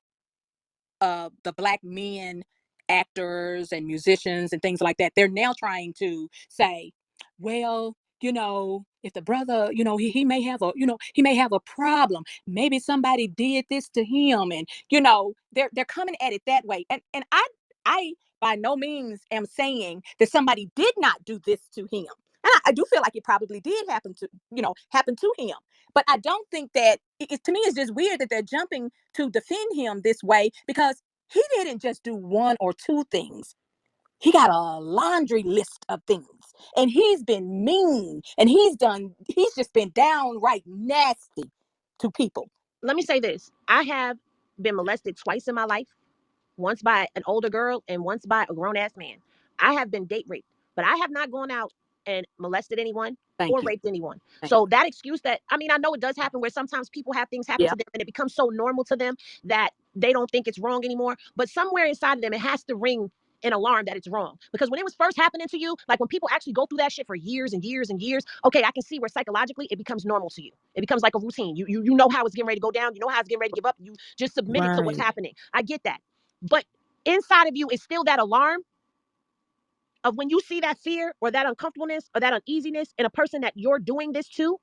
the black men actors and musicians and things like that. They're now trying to say, well, if the brother, he may have a problem. Maybe somebody did this to him, and they're coming at it that way. And I by no means am saying that somebody did not do this to him. And I do feel like it probably did happen to him. But I don't think that to me it's just weird that they're jumping to defend him this way, because he didn't just do one or two things. He got a laundry list of things, and he's been mean, and he's just been downright nasty to people. Let me say this. I have been molested twice in my life, once by an older girl and once by a grown ass man. I have been date raped, but I have not gone out and molested anyone Thank or you. raped anyone. Thank So that excuse that, I mean, I know it does happen where sometimes people have things happen Yeah. to them and it becomes so normal to them that they don't think it's wrong anymore. But somewhere inside of them, it has to ring an alarm that it's wrong. Because when it was first happening to you, like when people actually go through that shit for years and years and years, okay, I can see where psychologically it becomes normal to you. It becomes like a routine. You know how it's getting ready to go down. You know how it's getting ready to give up. You just submit it to what's Right. happening. I get that. But inside of you is still that alarm of when you see that fear or that uncomfortableness or that uneasiness in a person that you're doing this to,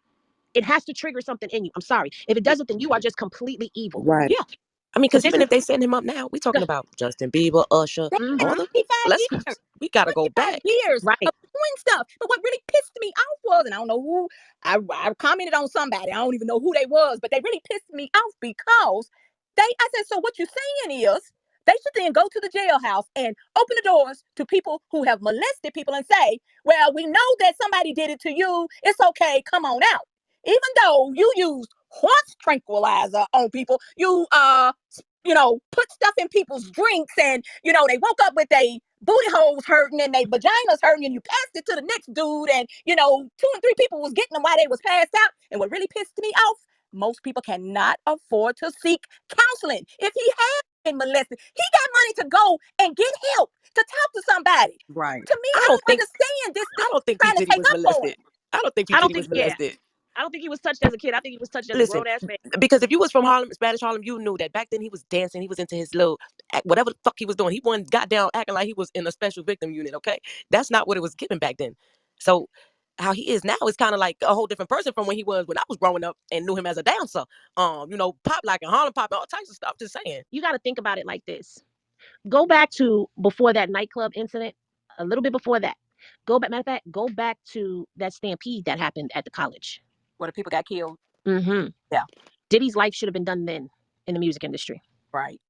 it has to trigger something in you. I'm sorry. If it doesn't, then you are just completely evil. Right. Yeah. I mean, So because this even is if they send him up now, we talking about Justin Bieber, Usher, all the 25 let's years. we gotta go 25 back. years right. of doing stuff. But what really pissed me off was, and I don't know who, I commented on somebody. I don't even know who they was, but they really pissed me off because I said, so what you're saying is they should then go to the jailhouse and open the doors to people who have molested people and say, well, we know that somebody did it to you. It's okay. Come on out. Even though you used horse tranquilizer on people, put stuff in people's drinks, and they woke up with a booty holes hurting and they vaginas hurting, and you passed it to the next dude, and 2 and 3 people was getting them while they was passed out. And what really pissed me off, most people cannot afford to seek counseling. If he had been molested, he got money to go and get help, to talk to somebody. Right. To me, I I don't don't think understand this I don't think P trying to Diddy take was up for molested. him. I don't think P. I don't Diddy think, was yeah, molested. I don't think he was touched as a kid. I think he was touched as a Listen, grown ass man. because if you was from Harlem, Spanish Harlem, you knew that back then he was dancing. He was into his little whatever the fuck he was doing. He wasn't got down acting like he was in a special victim unit. Okay, that's not what it was given back then. So how he is now is kind of like a whole different person from when he was when I was growing up and knew him as a dancer. Pop like and Harlem pop and all types of stuff. Just saying. You got to think about it like this. Go back to before that nightclub incident, a little bit before that. Matter of fact, go back to that stampede that happened at the college. Where the people got killed. Mm-hmm. Yeah. Diddy's life should have been done then in the music industry. Right.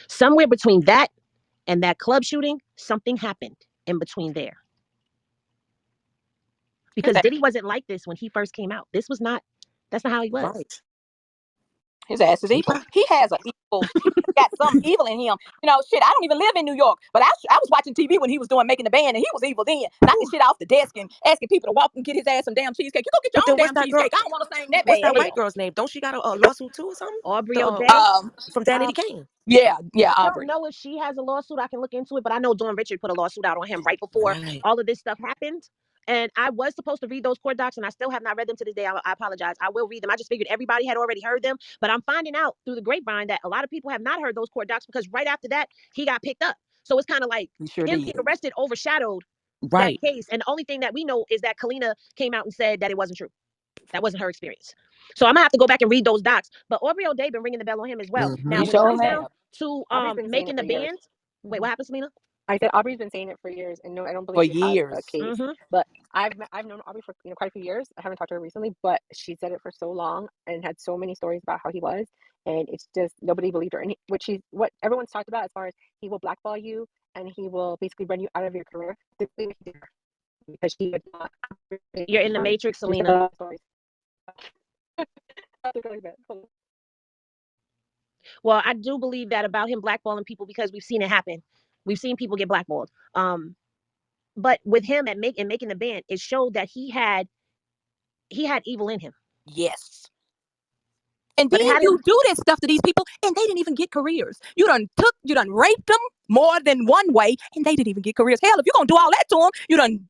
Somewhere between that and that club shooting, something happened in between there. Because Diddy wasn't like this when he first came out. That's not how he was. Right. His ass is evil. He has got some evil in him. Shit, I don't even live in New York, but I was watching TV when he was making the band, and he was evil then, knocking shit off the desk and asking people to walk and get his ass some damn cheesecake. You go get your But own then what's damn that girl? cheesecake. I don't want to sing that What's bad. that white Hell. girl's name? Don't she got a lawsuit too or something? Aubrey O'Day. From Daddy Eddie Kane. Yeah, I Aubrey. don't know if she has a lawsuit. I can look into it, but I know Dawn Richard put a lawsuit out on him right before all of this stuff happened. And I was supposed to read those court docs, and I still have not read them to this day. I apologize. I will read them. I just figured everybody had already heard them, but I'm finding out through the grapevine that a lot of people have not heard those court docs because right after that, he got picked up. So it's kind of like him being arrested overshadowed that case. And the only thing that we know is that Kalina came out and said that it wasn't true. That wasn't her experience. So I'm gonna have to go back and read those docs. But Aubrey O'Day been ringing the bell on him as well. Mm-hmm. Now when it comes down to making the band, wait, what happened, Selena? I said Aubrey's been saying it for years, and no, I don't believe she has a case. Mm-hmm. But I've known Aubrey for quite a few years. I haven't talked to her recently, but she said it for so long and had so many stories about how he was, and it's just nobody believed her. And what everyone's talked about as far as he will blackball you and he will basically run you out of your career. Because she would not. You're in the Matrix, Selena. Well, I do believe that about him blackballing people because we've seen it happen. We've seen people get blackballed. But with him making the band, it showed that he had evil in him. Yes. And then you do this stuff to these people, and they didn't even get careers. You done raped them more than one way, and they didn't even get careers. Hell, if you're gonna do all that to them,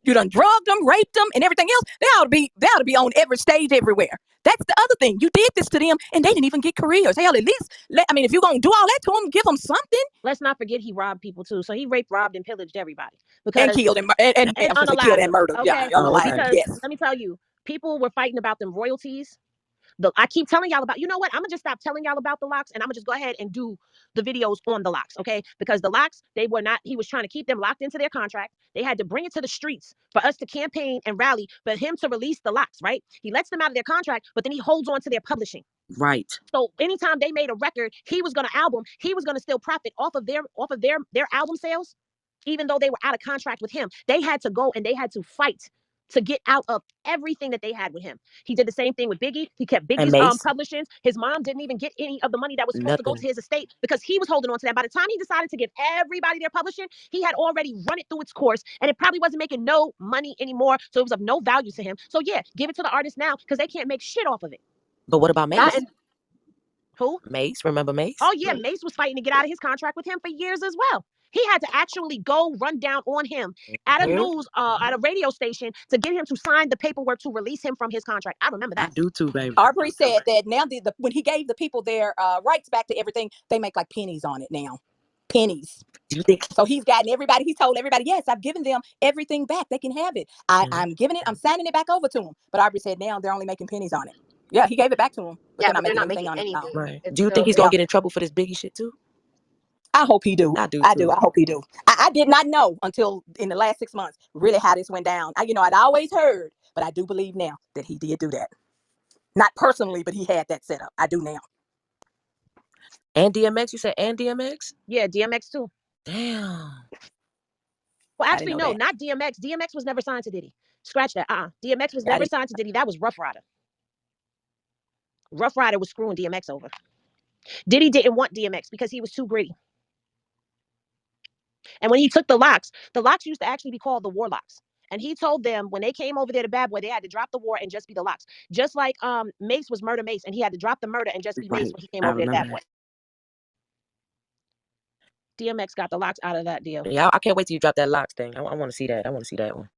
you done drugged them, raped them, and everything else. They ought to be on every stage everywhere. That's the other thing. You did this to them, and they didn't even get careers. Hell, at least if you're gonna do all that to them, give them something. Let's not forget he robbed people too. So he raped, robbed, and pillaged everybody and killed and killed and murdered. Okay, unalive. Because let me tell you, people were fighting about them royalties. I keep telling y'all about, you know what? I'm gonna just stop telling y'all about the locks and I'm gonna just go ahead and do the videos on the locks, okay? Because the locks, he was trying to keep them locked into their contract. They had to bring it to the streets for us to campaign and rally for him to release the locks, right? He lets them out of their contract, but then he holds on to their publishing. Right. So anytime they made a record, he was gonna still profit off of their album sales, even though they were out of contract with him. They had to go and they had to fight to get out of everything that they had with him. He did the same thing with Biggie. He kept Biggie's publishings. His mom didn't even get any of the money that was supposed to go to his estate because he was holding on to that. By the time he decided to give everybody their publishing, he had already run it through its course and it probably wasn't making no money anymore. So it was of no value to him. So yeah, give it to the artist now because they can't make shit off of it. But what about Mace? Who? Mace, remember Mace? Oh yeah, Mace was fighting to get out of his contract with him for years as well. He had to actually go run down on him at a radio station to get him to sign the paperwork to release him from his contract. I remember that. I do too, baby. Aubrey said that now when he gave the people their rights back to everything, they make like pennies on it now. Pennies. So he's gotten everybody. He told everybody, yes, I've given them everything back. They can have it. I'm giving it. I'm signing it back over to them. But Aubrey said now they're only making pennies on it. Yeah, he gave it back to him. But they're not making anything on it. Right. Do you think he's gonna get in trouble for this Biggie shit too? I hope he do. I do. I hope he do. I did not know until in the last 6 months really how this went down. I'd always heard, but I do believe now that he did do that. Not personally, but he had that set up. I do now. And DMX, you said and DMX? Yeah, DMX too. Damn. Well, actually, no, not DMX. DMX was never signed to Diddy. Scratch that. DMX was never signed to Diddy. That was Rough Rider. Rough Rider was screwing DMX over. Diddy didn't want DMX because he was too greedy. And when he took the locks used to actually be called the Warlocks. And he told them when they came over there to Bad Boy, they had to drop the war and just be the locks. Just like Mace was Murder Mace, and he had to drop the murder and just be Mace when he came over there to Bad Boy. DMX got the locks out of that deal. Yeah, I can't wait till you drop that locks thing. I want to see that. I want to see that one.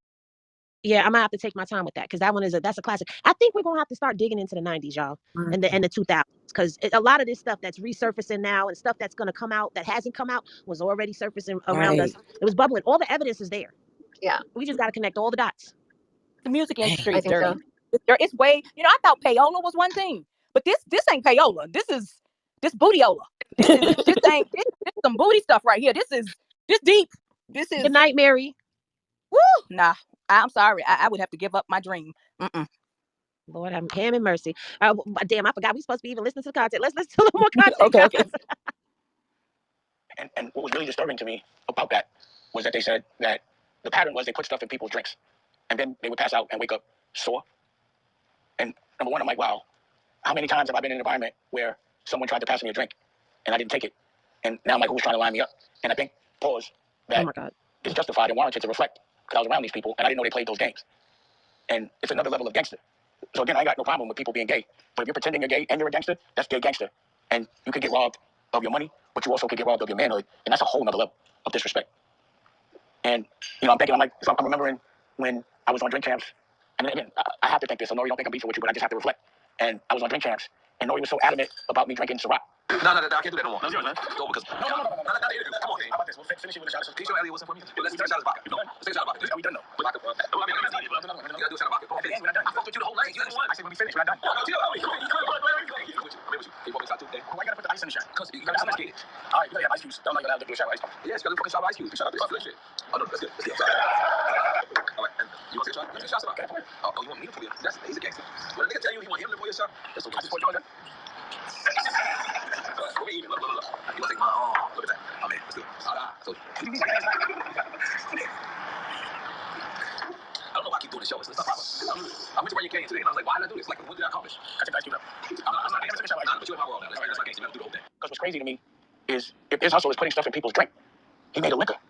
Yeah, I'm gonna have to take my time with that because that one that's a classic. I think we're gonna have to start digging into the '90s, y'all, and the 2000s, because a lot of this stuff that's resurfacing now and stuff that's gonna come out that hasn't come out was already surfacing around us. Right. It was bubbling. All the evidence is there. Yeah, We just gotta connect all the dots. The music industry I is think so. dirty. It's way, I thought payola was one thing, but this ain't payola. This bootyola. This some booty stuff right here. This deep. This Good is night, Mary. woo. Nah, I'm sorry. I would have to give up my dream. Mm-mm. Lord have him and mercy. Damn, I forgot we supposed to be even listening to the content. Let's listen to a little more content, Okay, guys. okay. And what was really disturbing to me about that was that they said that the pattern was they put stuff in people's drinks, and then they would pass out and wake up sore. And number one, I'm like, wow, how many times have I been in an environment where someone tried to pass me a drink and I didn't take it? And now I'm like, who's trying to line me up? And I think, pause, Oh that my God. is justified and warranted to reflect because I was around these people and I didn't know they played those games. And it's another level of gangster. So again, I got no problem with people being gay. But if you're pretending you're gay and you're a gangster, that's gay gangster. And you could get robbed of your money, but you also could get robbed of your manhood. And that's a whole nother level of disrespect. And, I'm thinking, I'm remembering when I was on Drink Champs. And then again, I have to think this. So, Nori, don't think I'm beefing with you, but I just have to reflect. And I was on Drink Champs. And Nori was so adamant about me drinking Ciroc. No, I can't do that no more. That's yours, man. Go because No. Come on, how about this? We'll finish it with a shot. So, Keisha Elliott was for me. Let's take a shot of vodka. Let's take a shot of vodka. are we done though? Vodka. I mean, I gotta do a shot of vodka. At the end, we're not done. I fucked with you the whole night. You the one. I said when we finish, we're not done. No, chill. I mean, I'm with you. You want me to shot too? Then. Why you gotta put the ice in the shot? Because you gotta get it. All right, you gotta have ice cubes. Don't like to do a shot of ice cubes. Yes, you gotta fucking shot of ice cubes. Shut up. This shit. Oh no, let's get. All right. You want to take a shot? Let's take a shot of vodka. Oh, you want me to pour you? He's a gangster. When a nigga tell you he want him to pour your shot, that's okay. I just poured yours in. We even. Look. You want to take my look at that. Oh man, let's do it. So, I don't know why I keep doing the show. It's not proper. I went to where you came today, and I was like, why did I do this? Like, what did I accomplish? I took the ice cube out. I'm not taking a shot right now, but you're in my world now. That's my gangster. You have to do the whole thing. Because what's crazy to me is if his hustle is putting stuff in people's drink, he made a liquor.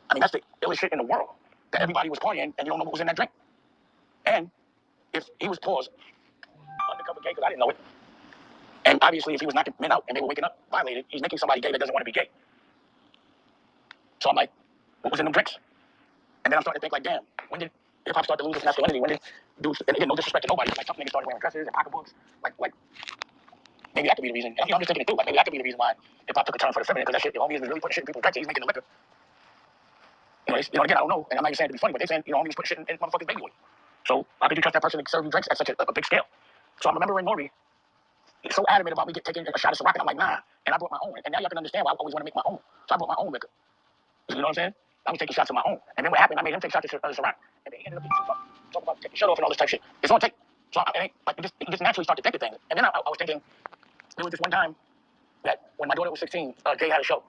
I mean, that's the illest shit in the world. That everybody was partying and you don't know what was in that drink. And if he was paused undercover gay, because I didn't know it. And obviously, if he was knocking men out and they were waking up violated, he's making somebody gay that doesn't want to be gay. So I'm like, what was in them drinks? And then I'm starting to think like, damn, when did hip hop start to lose its masculinity? When did dudes, and again, no disrespect to nobody, like some niggas started wearing dresses and pocketbooks, like maybe that could be the reason. And I'm just thinking it too, like maybe that could be the reason why hip hop took a turn for the feminine, because that shit, the homies was really putting shit in people's drinks. He's making the liquor. Again, I don't know, and I'm not even saying it to be funny, but they're saying, homies put shit in motherfucking baby oil. So how could you trust that person to serve you drinks at such a big scale? So I'm remembering Nori so adamant about me taking a shot of Ciroc, and I'm like, nah. And I brought my own. And now y'all can understand why I always want to make my own. So I brought my own liquor. You know what I'm saying? I was taking shots of my own. And then what happened, I made him take shots of Ciroc. And then he ended up getting talking about taking shut off and all this type shit. It's on tape. So it ain't like you just naturally start to think of things. And then I was thinking, there was this one time that when my daughter was 16, Jay had a show.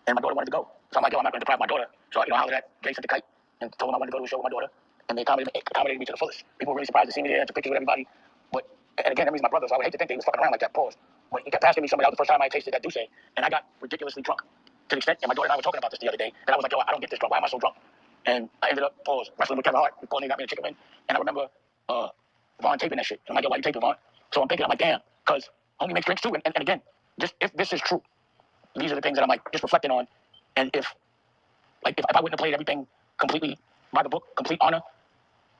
And my daughter wanted to go. So I'm like, yo, I'm not going to deprive my daughter. So I hollered at Jay sent the kite and told him I wanted to go to a show with my daughter. And they accommodated me to the fullest. People were really surprised to see me there, took pictures with everybody. But, and again, that means my brother, so I would hate to think they was fucking around like that. Pause. But he kept passing me somebody. That was the first time I tasted that Douce. And I got ridiculously drunk. To the extent, and my daughter and I were talking about this the other day, that I was like, yo, I don't get this drunk. Why am I so drunk? And I ended up, wrestling with Kevin Hart. Paul got me a chicken wing. And I remember Vaughn taping that shit. And I'm like, yo, why you taping Vaughn? So I'm thinking, I'm like, damn, because homie makes drinks too. And again, if this is true, these are the things that I'm like just reflecting on. And if I wouldn't have played everything completely by the book, complete honor,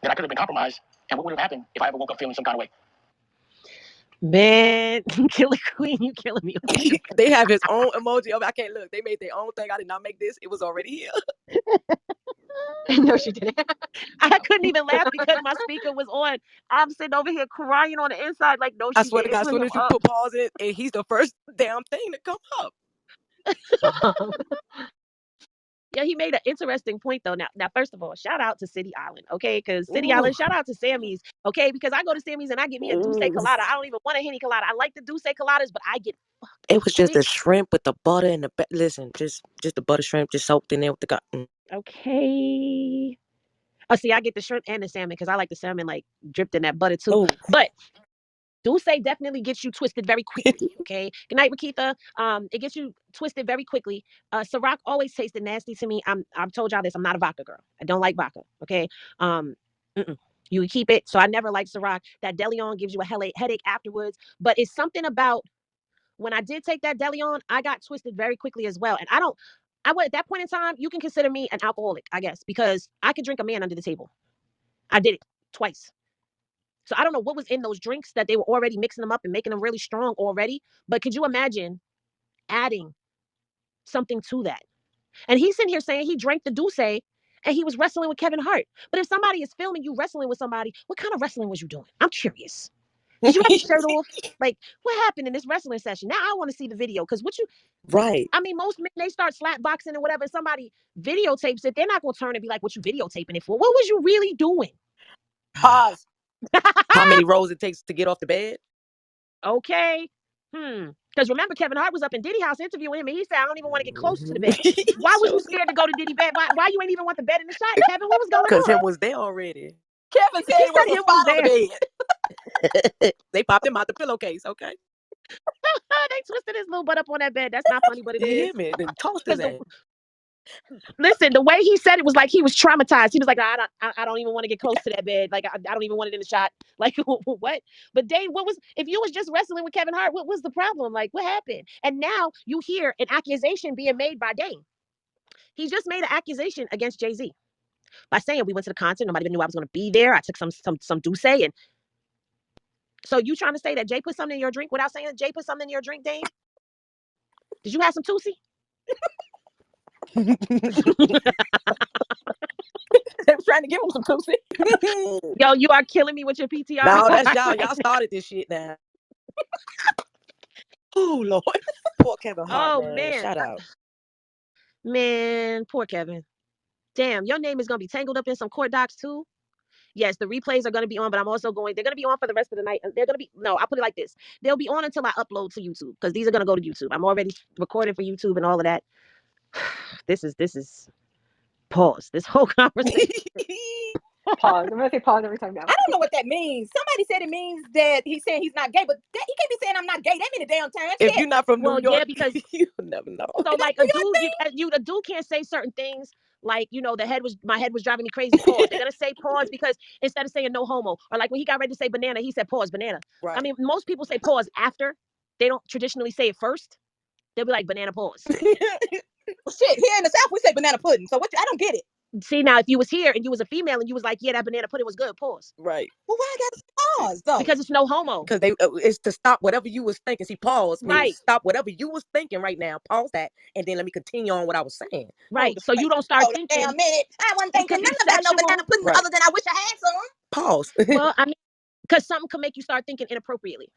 then I could have been compromised. And what would have happened if I ever woke up feeling some kind of way? Man, Killer Queen, you killing me. They have his own emoji. I can't look. They made their own thing. I did not make this. It was already here. No, she didn't. I couldn't even laugh because my speaker was on. I'm sitting over here crying on the inside, like, no, I she swear to didn't God, as put soon him as you up. put pause in, and he's the first damn thing to come up. Yeah, he made an interesting point though. Now, first of all, shout out to City Island, okay? Because City Ooh. Island, shout out to Sammy's, okay? Because I go to Sammy's and I get me a Douce Colada. I don't even want a Henny Colada. I like the Douce Coladas, but I get fucked. It was just quick. the shrimp with the butter and listen, just the butter shrimp just soaked in there with the Okay. Oh, see, I get the shrimp and the salmon because I like the salmon like dripped in that butter too. Oh. But Douce definitely gets you twisted very quickly. Okay. Good night, Rakitha. It gets you twisted very quickly. Ciroc always tasted nasty to me. I've told y'all this. I'm not a vodka girl. I don't like vodka. Okay. You can keep it. So I never liked Ciroc. That Deleon gives you a headache afterwards. But it's something about when I did take that Deleon, I got twisted very quickly as well. And I would at that point in time, you can consider me an alcoholic, I guess, because I could drink a man under the table. I did it twice. So I don't know what was in those drinks that they were already mixing them up and making them really strong already. But could you imagine adding something to that? And he's sitting here saying he drank the Douce and he was wrestling with Kevin Hart. But if somebody is filming you wrestling with somebody, what kind of wrestling was you doing? I'm curious. Did you have your shirt off? Like, what happened in this wrestling session? Now I want to see the video because what you, Right. I mean, most men, they start slap boxing and whatever, and somebody videotapes it, they're not going to turn and be like, what you videotaping it for? What was you really doing? Pause. How many rolls it takes to get off the bed? Okay. Because remember, Kevin Hart was up in Diddy house interviewing him, and he said, I don't even want to get close to the bed. Why was you scared to go to Diddy bed? Why you ain't even want the bed in the shot, Kevin? What was going Because him on? was there already. Kevin said He it was said a him was spot on there. the bed. They popped him out the pillowcase, okay? They twisted his little butt up on that bed. That's not funny, but it You is. hear me? Then tossed his Because ass. listen, the way he said it was like he was traumatized. He was like, I don't even want to get close to that bed. Like, I don't even want it in the shot. Like, what? But Dave, what was, if you was just wrestling with Kevin Hart, what was the problem? Like, what happened? And now you hear an accusation being made by Dame. He just made an accusation against Jay Z by saying we went to the concert. Nobody even knew I was going to be there. I took some Douce, and so you trying to say that Jay put something in your drink without saying that Jay put something in your drink, Dame? Did you have some Tootsie? They was trying to give him some pussy. Yo, you are killing me with your PTR. No, that's y'all. Y'all started this shit now. Oh, Lord. Poor Kevin Hart, Oh man. man, Shout out. man, poor Kevin. Damn, your name is gonna be tangled up in some court docs too. Yes, the replays are gonna be on, but I'm also going. They're gonna be on for the rest of the night. They're gonna be no. I'll put it like this: they'll be on until I upload to YouTube because these are gonna go to YouTube. I'm already recording for YouTube and all of that. This is pause. This whole conversation. Pause. I'm gonna say pause every time now. I don't know what that means. Somebody said it means that he's saying he's not gay, but he can't be saying I'm not gay that many damn times. If Shit. you're not from New Well, York, yeah, because you'll never know. so Is that like New York thing? a dude can't say certain things like my head was driving me crazy. Pause. They're gonna say pause because instead of saying no homo or like when he got ready to say banana, he said pause banana. Right. I mean, most people say pause after. They don't traditionally say it first. They'll be like banana pause. Well, shit, here in the South we say banana pudding. So what? I don't get it. See now, if you was here and you was a female and you was like, yeah, that banana pudding was good. Pause Right. Well, why I gotta say pause though? because it's no homo. Because it's to stop whatever you was thinking. See, pause means Right. stop whatever you was thinking right now. Pause that, and then let me continue on what I was saying. Right. So you don't start Hold a thinking damn minute. I wasn't thinking because nothing it's about no banana sexual. pudding Right. other than I wish I had some. Pause. Well, I mean, because something can make you start thinking inappropriately.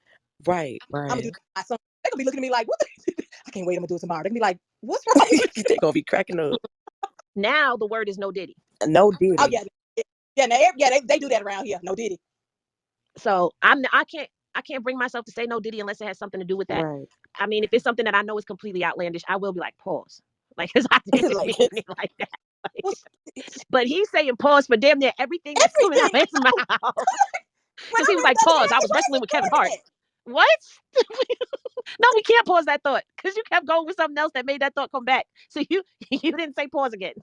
Right. I'm gonna Right. do my son. They're gonna be looking at me like, what the I can't wait, I'm gonna do it tomorrow. They're gonna be like, what's wrong? They gonna be cracking up. Now the word is no Diddy. No Diddy. Oh yeah, now, yeah, they do that around here. No Diddy. So I can't bring myself to say no Diddy unless it has something to do with that. Right. I mean, if it's something that I know is completely outlandish, I will be like pause, like because I didn't Like, mean it like that. Like, What's but he's saying pause for damn near everything that's coming out everything? of his mouth When because I he was read it like the other pause. day, I he was wrestling with Kevin wasn't Hart. pausing it. What? No, we can't pause that thought because you kept going with something else that made that thought come back. So you didn't say pause again.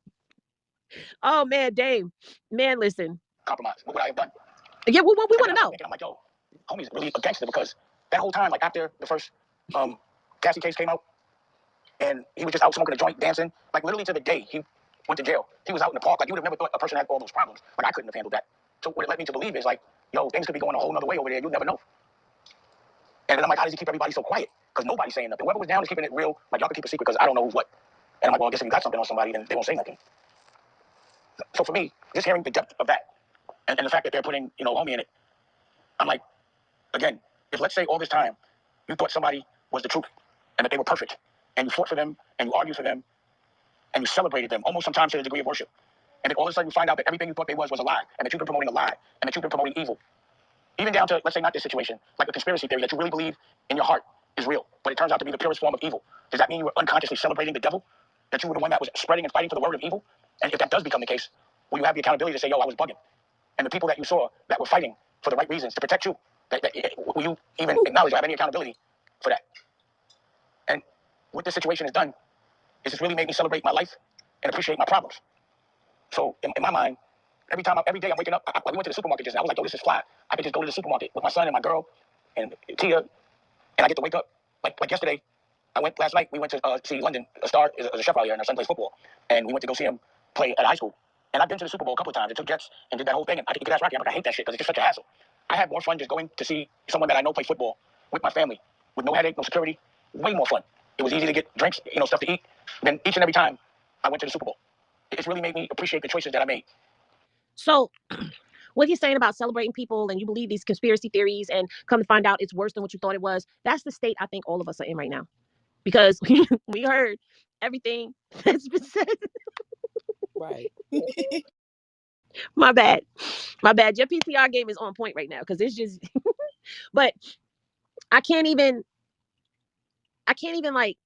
Oh man, Dave, man, listen. Compromise. What would I have done? Yeah, we And want then to I started know. thinking, I'm like, yo, homie's really a gangster because that whole time, like after the first Cassie case came out, and he was just out smoking a joint, dancing, like literally to the day he went to jail. He was out in the park. Like you would have never thought a person had all those problems. Like I couldn't have handled that. So what it led me to believe is like, yo, things could be going a whole nother way over there. You never know. And then I'm like, how does he keep everybody so quiet? Because nobody's saying nothing. Whoever was down is keeping it real. Like y'all can keep a secret because I don't know who's what. And I'm like, well, I guess if you got something on somebody, then they won't say nothing. So for me, just hearing the depth of that and the fact that they're putting, homie in it, I'm like, again, if let's say all this time you thought somebody was the truth and that they were perfect, and you fought for them and you argued for them and you celebrated them almost sometimes to the degree of worship, and then all of a sudden you find out that everything you thought they was a lie, and that you've been promoting a lie, and that you've been promoting evil, even down to, let's say, not this situation, like a conspiracy theory that you really believe in your heart is real, but it turns out to be the purest form of evil. Does that mean you were unconsciously celebrating the devil? That you were the one that was spreading and fighting for the word of evil? And if that does become the case, will you have the accountability to say, yo, I was bugging? And the people that you saw that were fighting for the right reasons to protect you, will you even acknowledge or have any accountability for that? And what this situation has done is it's really made me celebrate my life and appreciate my problems. So in my mind, every day I'm waking up, we went to the supermarket just now. I was like, yo, this is fly. I could just go to the supermarket with my son and my girl and Tia, and I get to wake up. Like yesterday, last night, we went to see London. A Star is a chef out here, and our son plays football. And we went to go see him play at high school. And I've been to the Super Bowl a couple of times. I took jets and did that whole thing. And I think you could ask Rocky. I'm like, I hate that shit because it's just such a hassle. I had more fun just going to see someone that I know play football with my family, with no headache, no security. Way more fun. It was easy to get drinks, stuff to eat. Then each and every time I went to the Super Bowl, it's really made me appreciate the choices that I made. So what he's saying about celebrating people and you believe these conspiracy theories and come to find out it's worse than what you thought it was, that's the state I think all of us are in right now. Because we heard everything that's been said. Right. My bad. My bad. Your PCR game is on point right now because it's just but I can't even like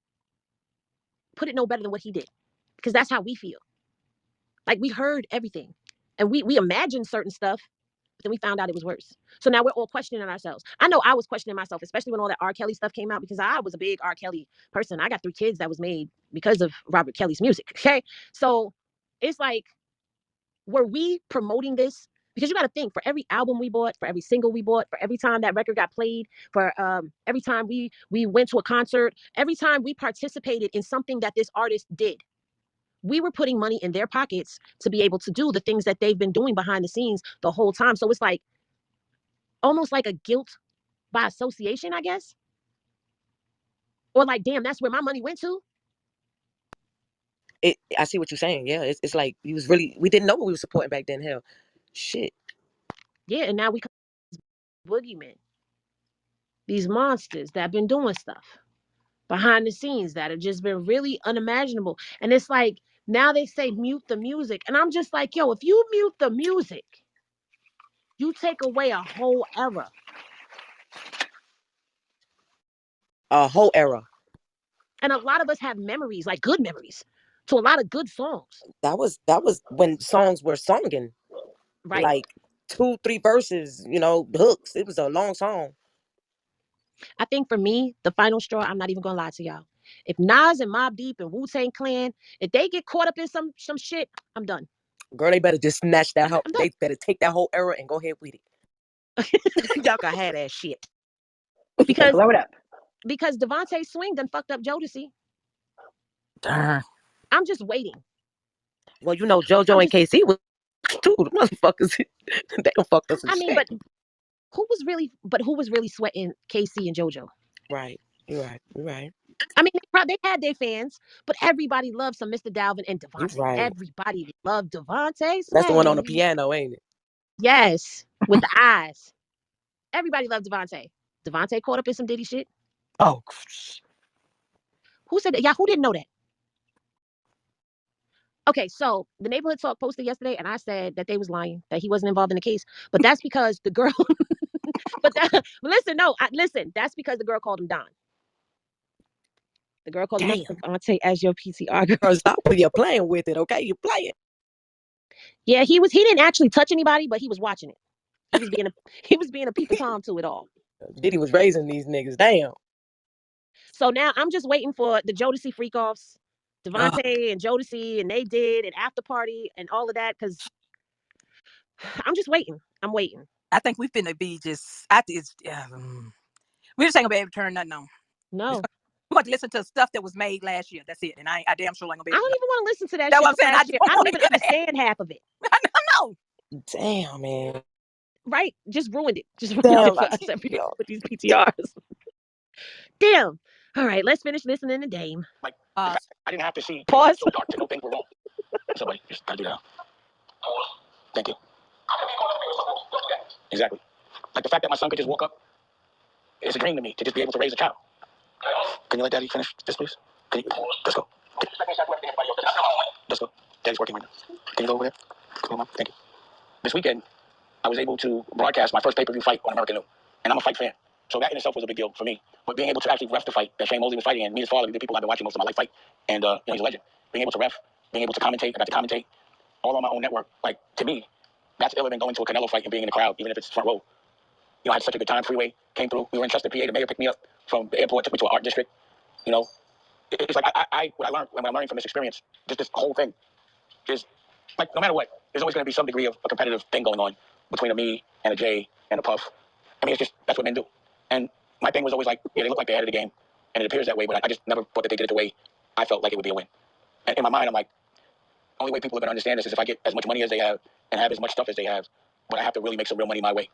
put it no better than what he did. Because that's how we feel. Like we heard everything. And we imagined certain stuff, but then we found out it was worse. So now we're all questioning ourselves. I know I was questioning myself, especially when all that R. Kelly stuff came out, because I was a big R. Kelly person. I got 3 kids that was made because of Robert Kelly's music. Okay. So it's like, were we promoting this? Because you got to think, for every album we bought, for every single we bought, for every time that record got played, for every time we went to a concert, every time we participated in something that this artist did, we were putting money in their pockets to be able to do the things that they've been doing behind the scenes the whole time. So it's like almost like a guilt by association, I guess. Or like, damn, that's where my money went to. I see what you're saying. Yeah, it's like we didn't know what we were supporting back then. Hell, shit. Yeah, and now we come boogeymen, these monsters that have been doing stuff behind the scenes that have just been really unimaginable. And it's like now they say mute the music, and I'm just like, yo, if you mute the music, you take away a whole era. A whole era. And a lot of us have memories, like good memories, to a lot of good songs. That was when songs were songing, Right. like 2-3 verses, hooks. It was a long song. I think for me, the final straw, I'm not even gonna lie to y'all. If Nas and Mobb Deep and Wu-Tang Clan, if they get caught up in some shit, I'm done. Girl, they better just snatch that whole. I'm done. They better take that whole era and go ahead with it. Y'all can have that shit. Because Blow it up. Devontae Swing done fucked up Jodeci. Darn. I'm just waiting. Well, I'm JoJo and just KC was too. The motherfuckers, they done fucked us some I mean, shit. but who was really sweating KC and JoJo? Right. You're right. You're right. I mean, they had their fans, but everybody loved some Mr. Dalvin and You're Devontae. right. Everybody loved Devontae That's the one on the Swing. piano, ain't it? Yes, with the eyes. Everybody loved Devontae. Devontae caught up in some Diddy shit. Oh, Who said that? Yeah, who didn't know that? Okay, so the neighborhood talk posted yesterday, and I said that they was lying, that he wasn't involved in the case. But that's because the girl. Listen, no, listen. That's because the girl called him Don. The girl called him Damn. Devontae as your PTR girl. Girl, stop when you're playing with it, okay? You play it. Yeah, he was. He didn't actually touch anybody, but he was watching it. He was being a peeper tom to it all. Diddy was raising these niggas. Damn. So now I'm just waiting for the Jodeci freak offs, uh, Devontae and Jodeci, and they did an after party and all of that because I'm just waiting. I'm waiting. I think we finna be just. I think it's. We just ain't gonna be able to turn nothing on. No, We're going to listen to stuff that was made last year. That's it. And I damn sure ain't gonna be I able don't to. even want to listen to that That's shit what I'm from saying. I last year. don't I don't want to even hear that. understand half of it. I know. Damn, man. Right? Just ruined it. Just ruined Damn, it for like, us every day yo. with these PTRs. Damn. All right, let's finish listening to Dame. Like, Uh, I didn't have to see Pause. so dark to know things were wrong. So, like, just gotta do that. Thank you. Exactly. Like the fact that my son could just walk up, it's a dream to me to just be able to raise a child. Can you let Daddy finish this, please? Can you? Let's go. Let's go. Daddy's working right now. Can you go over there? Come on, Mom. Thank you. This weekend, I was able to broadcast my first pay-per-view fight on American New, and I'm a fight fan. So that in itself was a big deal for me. But being able to actually ref the fight that Shane Mosley was fighting, and me as father, the people I've been watching most of my life fight, and he's a legend. Being able to ref, being able to commentate, I got to commentate all on my own network. Like, to me, that's iller than going to a Canelo fight and being in the crowd, even if it's front row. I had such a good time. Freeway came through. We were in Chester, PA. The mayor picked me up from the airport, took me to an art district. It's like what I learned when I'm learning from this experience, just this whole thing is like, no matter what, there's always going to be some degree of a competitive thing going on between a me and a Jay and a Puff. I mean, it's just, that's what men do. And my thing was always like, yeah, they look like they're ahead of the game, and it appears that way, but I just never thought that they did it the way I felt like it would be a win. And in my mind, I'm like, only way people are going to understand this is if I get as much money as they have and have as much stuff as they have, but I have to really make some real money my way.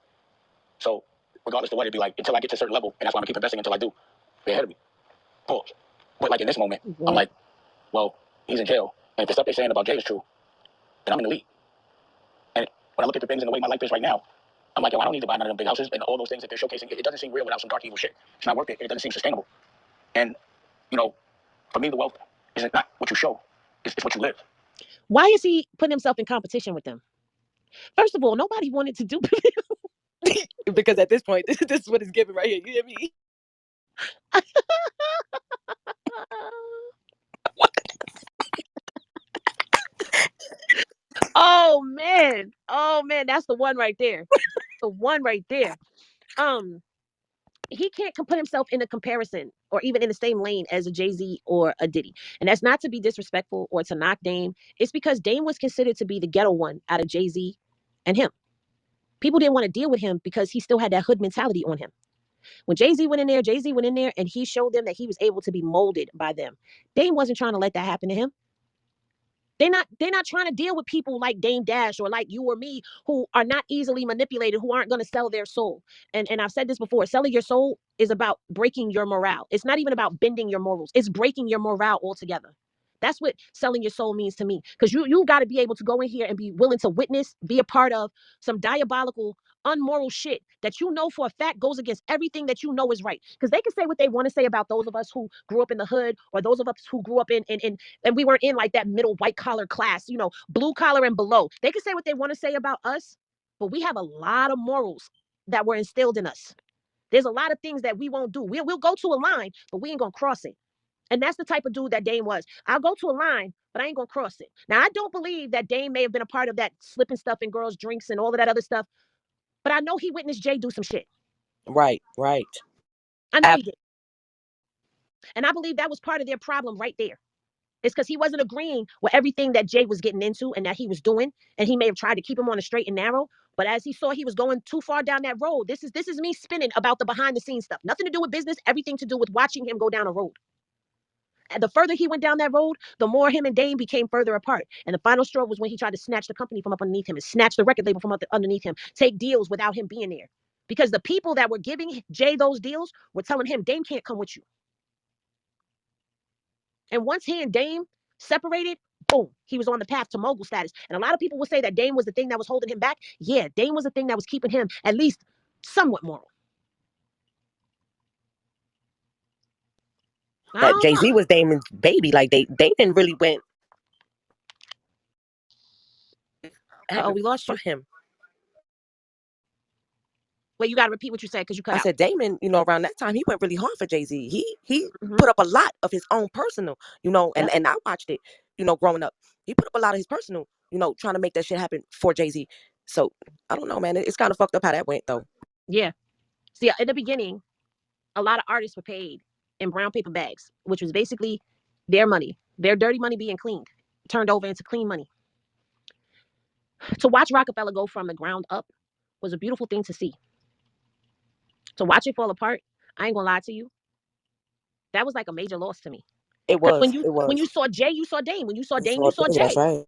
So regardless of what, it'd be like, until I get to a certain level, and that's why I'm going to keep investing until I do, they're ahead of me. Pause. But like in this moment, I'm like, well, he's in jail. And if the stuff they're saying about Jay is true, then I'm in the lead. And when I look at the things and the way my life is right now, I'm like, yo, I don't need to buy none of them big houses and all those things that they're showcasing. It doesn't seem real without some dark evil shit. It's not worth it. It doesn't seem sustainable. And, you know, for me, the wealth isn't not what you show. It's what you live. Why is he putting himself in competition with them? First of all, nobody wanted to do Because at this point, this is what it's giving right here. You hear me? Oh man. Oh man, that's the one right there. The one right there. He can't put himself in a comparison or even in the same lane as a Jay Z or a Diddy. And that's not to be disrespectful or to knock Dame. It's because Dame was considered to be the ghetto one out of Jay Z and him. People didn't want to deal with him because he still had that hood mentality on him. When Jay Z went in there and he showed them that he was able to be molded by them. Dame wasn't trying to let that happen to him. They're not trying to deal with people like Dame Dash or like you or me who are not easily manipulated, who aren't going to sell their soul. And I've said this before, selling your soul is about breaking your morale. It's not even about bending your morals. It's breaking your morale altogether. That's what selling your soul means to me. Because you got to be able to go in here and be willing to witness, be a part of some diabolical, unmoral shit that you know for a fact goes against everything that you know is right. Because they can say what they want to say about those of us who grew up in the hood or those of us who grew up in and we weren't in like that middle white collar class, blue collar and below. They can say what they want to say about us, but we have a lot of morals that were instilled in us. There's a lot of things that we won't do. We'll go to a line, but we ain't gonna cross it. And that's the type of dude that Dame was. I'll go to a line, but I ain't gonna cross it. Now I don't believe that Dame may have been a part of that slipping stuff in girls' drinks and all of that other stuff, but I know he witnessed Jay do some shit. Right. I know he did. And I believe that was part of their problem right there. It's because he wasn't agreeing with everything that Jay was getting into and that he was doing. And he may have tried to keep him on a straight and narrow. But as he saw he was going too far down that road, this is me spinning about the behind the scenes stuff. Nothing to do with business, everything to do with watching him go down a road. And the further he went down that road, the more him and Dame became further apart. And the final straw was when he tried to snatch the company from up underneath him and snatch the record label from underneath him, take deals without him being there. Because the people that were giving Jay those deals were telling him, Dame can't come with you. And once he and Dame separated, boom, he was on the path to mogul status. And a lot of people will say that Dame was the thing that was holding him back. Yeah, Dame was the thing that was keeping him at least somewhat moral. That Jay Z was Damon's baby. Like they didn't really went. Oh, we lost you. Him. Wait, you got to repeat what you said because you cut out. I said Damon, around that time he went really hard for Jay Z. He put up a lot of his own personal, and I watched it, growing up. He put up a lot of his personal, trying to make that shit happen for Jay Z. So I don't know, man. It's kind of fucked up how that went though. Yeah. See, in the beginning, a lot of artists were paid in brown paper bags, which was basically their money, their dirty money being cleaned, turned over into clean money. To watch Rockefeller go from the ground up was a beautiful thing to see. To watch it fall apart, I ain't gonna lie to you, that was like a major loss to me. It was. When you saw Jay, you saw Dame. When you saw Dame, you saw Jay. That's right.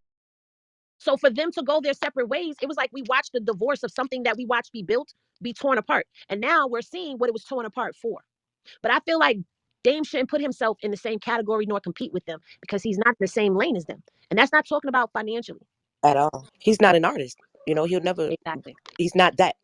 So for them to go their separate ways, it was like we watched the divorce of something that we watched be built, be torn apart. And now we're seeing what it was torn apart for. But I feel like Dame shouldn't put himself in the same category nor compete with them because he's not in the same lane as them. And that's not talking about financially. At all. He's not an artist. He'll never. Exactly. He's not that.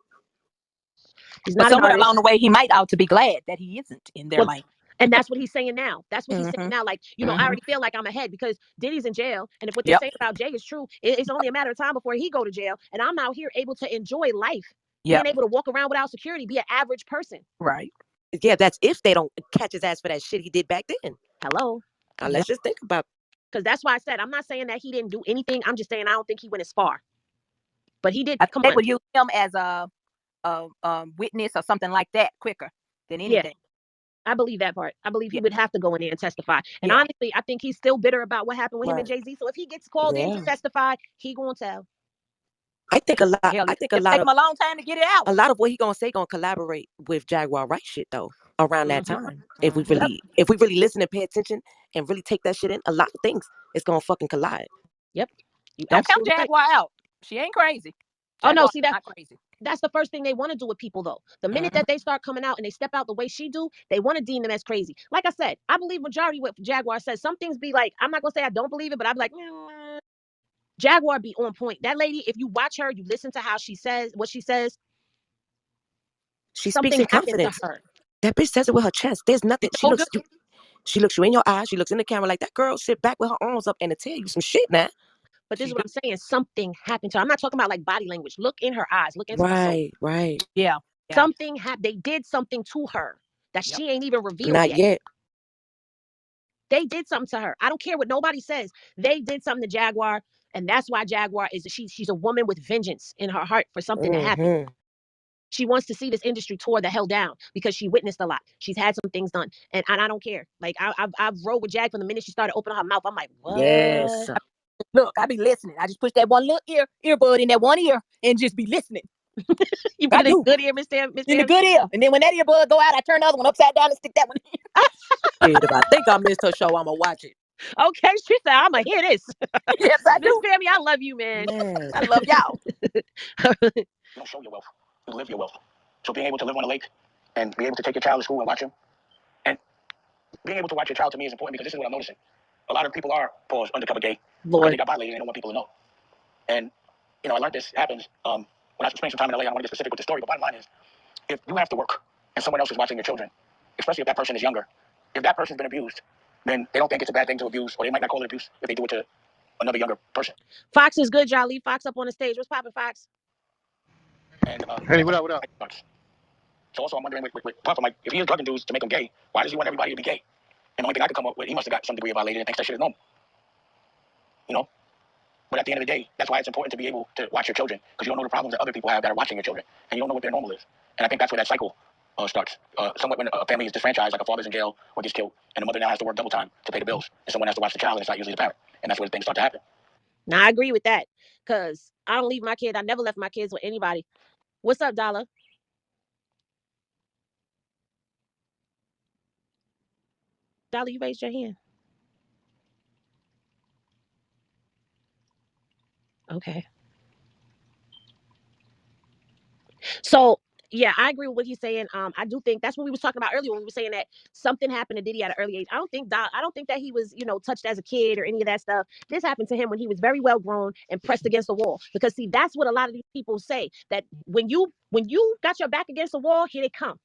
He's But not an somewhere artist. along the way, he might ought to be glad that he isn't in their lane. And that's what he's saying now. That's what he's saying now. Like, I already feel like I'm ahead because Diddy's in jail. And if what they're saying about Jay is true, it's only a matter of time before he go to jail. And I'm out here able to enjoy life. Being able to walk around without security, be an average person. Right. Yeah, that's if they don't catch his ass for that shit he did back then. Hello. Now, let's just think about it. Because that's why I said, I'm not saying that he didn't do anything. I'm just saying I don't think he went as far. But he did. They would use him as a witness or something like that quicker than anything. Yeah. I believe that part. I believe he would have to go in there and testify. And honestly, I think he's still bitter about what happened with him and Jay Z. So if he gets called in to testify, he gonna tell. I think a lot. Hell, I think a lot take of him a long time to get it out. A lot of what he gonna say gonna collaborate with Jaguar Wright shit though. Around that time, if we really listen and pay attention and really take that shit in, a lot of things it's gonna fucking collide. Yep. You Don't count absolutely right. Jaguar out. She ain't crazy. Oh no, Jaguar see that not crazy. that's the first thing they want to do with people though. The minute that they start coming out and they step out the way she do, they want to deem them as crazy. Like I said, I believe majority what Jaguar says. Some things be like, I'm not gonna say I don't believe it, but I'm like, Jaguar be on point. That lady, if you watch her, you listen to how she says what she says. She speaks Something in happened to confidence. her. That bitch says it with her chest. There's nothing. It's so good. She looks you in your eyes. She looks in the camera like that girl. Sit back with her arms up and to tell you some shit now. But this is what I'm saying. Something happened to her. I'm not talking about like body language. Look in her eyes. Look into her soul. Right. Yeah. Something happened. They did something to her that Yep. she ain't even revealed Not yet. yet. They did something to her. I don't care what nobody says. They did something to Jaguar, and that's why Jaguar is she's a woman with vengeance in her heart for something to happen. She wants to see this industry tore the hell down because she witnessed a lot. She's had some things done, and I don't care. Like I've rode with Jag from the minute she started opening her mouth. I'm like, what? Yes. Look, I be listening. I just push that one little earbud in that one ear and just be listening. You put I it in do. good ear, Miss Tam. In the good ear. And then when that earbud go out, I turn the other one upside down and stick that one in. Shit, if I think I missed her show, I'ma watch it. Okay, she said, I'ma hear this. Yes, I Miss do. Tammy, I love you, man. Man. I love y'all. You don't show your wealth. You live your wealth. So being able to live on a lake and be able to take your child to school and watch him, and being able to watch your child to me is important because this is what I'm noticing. A lot of people are undercover gay because they got violated and they don't want people to know. And I learned this happens when I spent some time in LA. I don't want to get specific with the story, but bottom line is, if you have to work and someone else is watching your children, especially if that person is younger, if that person's been abused, then they don't think it's a bad thing to abuse, or they might not call it abuse if they do it to another younger person. Fox is good, y'all. Leave Fox up on the stage. What's poppin', Fox? And Hey, what up? What up? so also I'm wondering with Puff, I'm like, if he is drugging dudes to make them gay, why does he want everybody to be gay? And the only thing I could come up with, he must have got some degree of violated and thinks that shit is normal. You know? But at the end of the day, that's why it's important to be able to watch your children, because you don't know the problems that other people have that are watching your children, and you don't know what their normal is. And I think that's where that cycle starts. Somewhat when a family is disfranchised, like a father's in jail or gets killed, and the mother now has to work double time to pay the bills, and someone has to watch the child, and it's not usually the parent. And that's where things start to happen. Now I agree with that, cause I don't leave my kids. I never left my kids with anybody. What's up, Dollar? Dollar, you raised your hand. Okay. So yeah, I agree with what he's saying. I do think that's what we was talking about earlier when we were saying that something happened to Diddy at an early age. I don't think that he was, touched as a kid or any of that stuff. This happened to him when he was very well grown and pressed against the wall. Because see, that's what a lot of these people say, that when you got your back against the wall, here they come.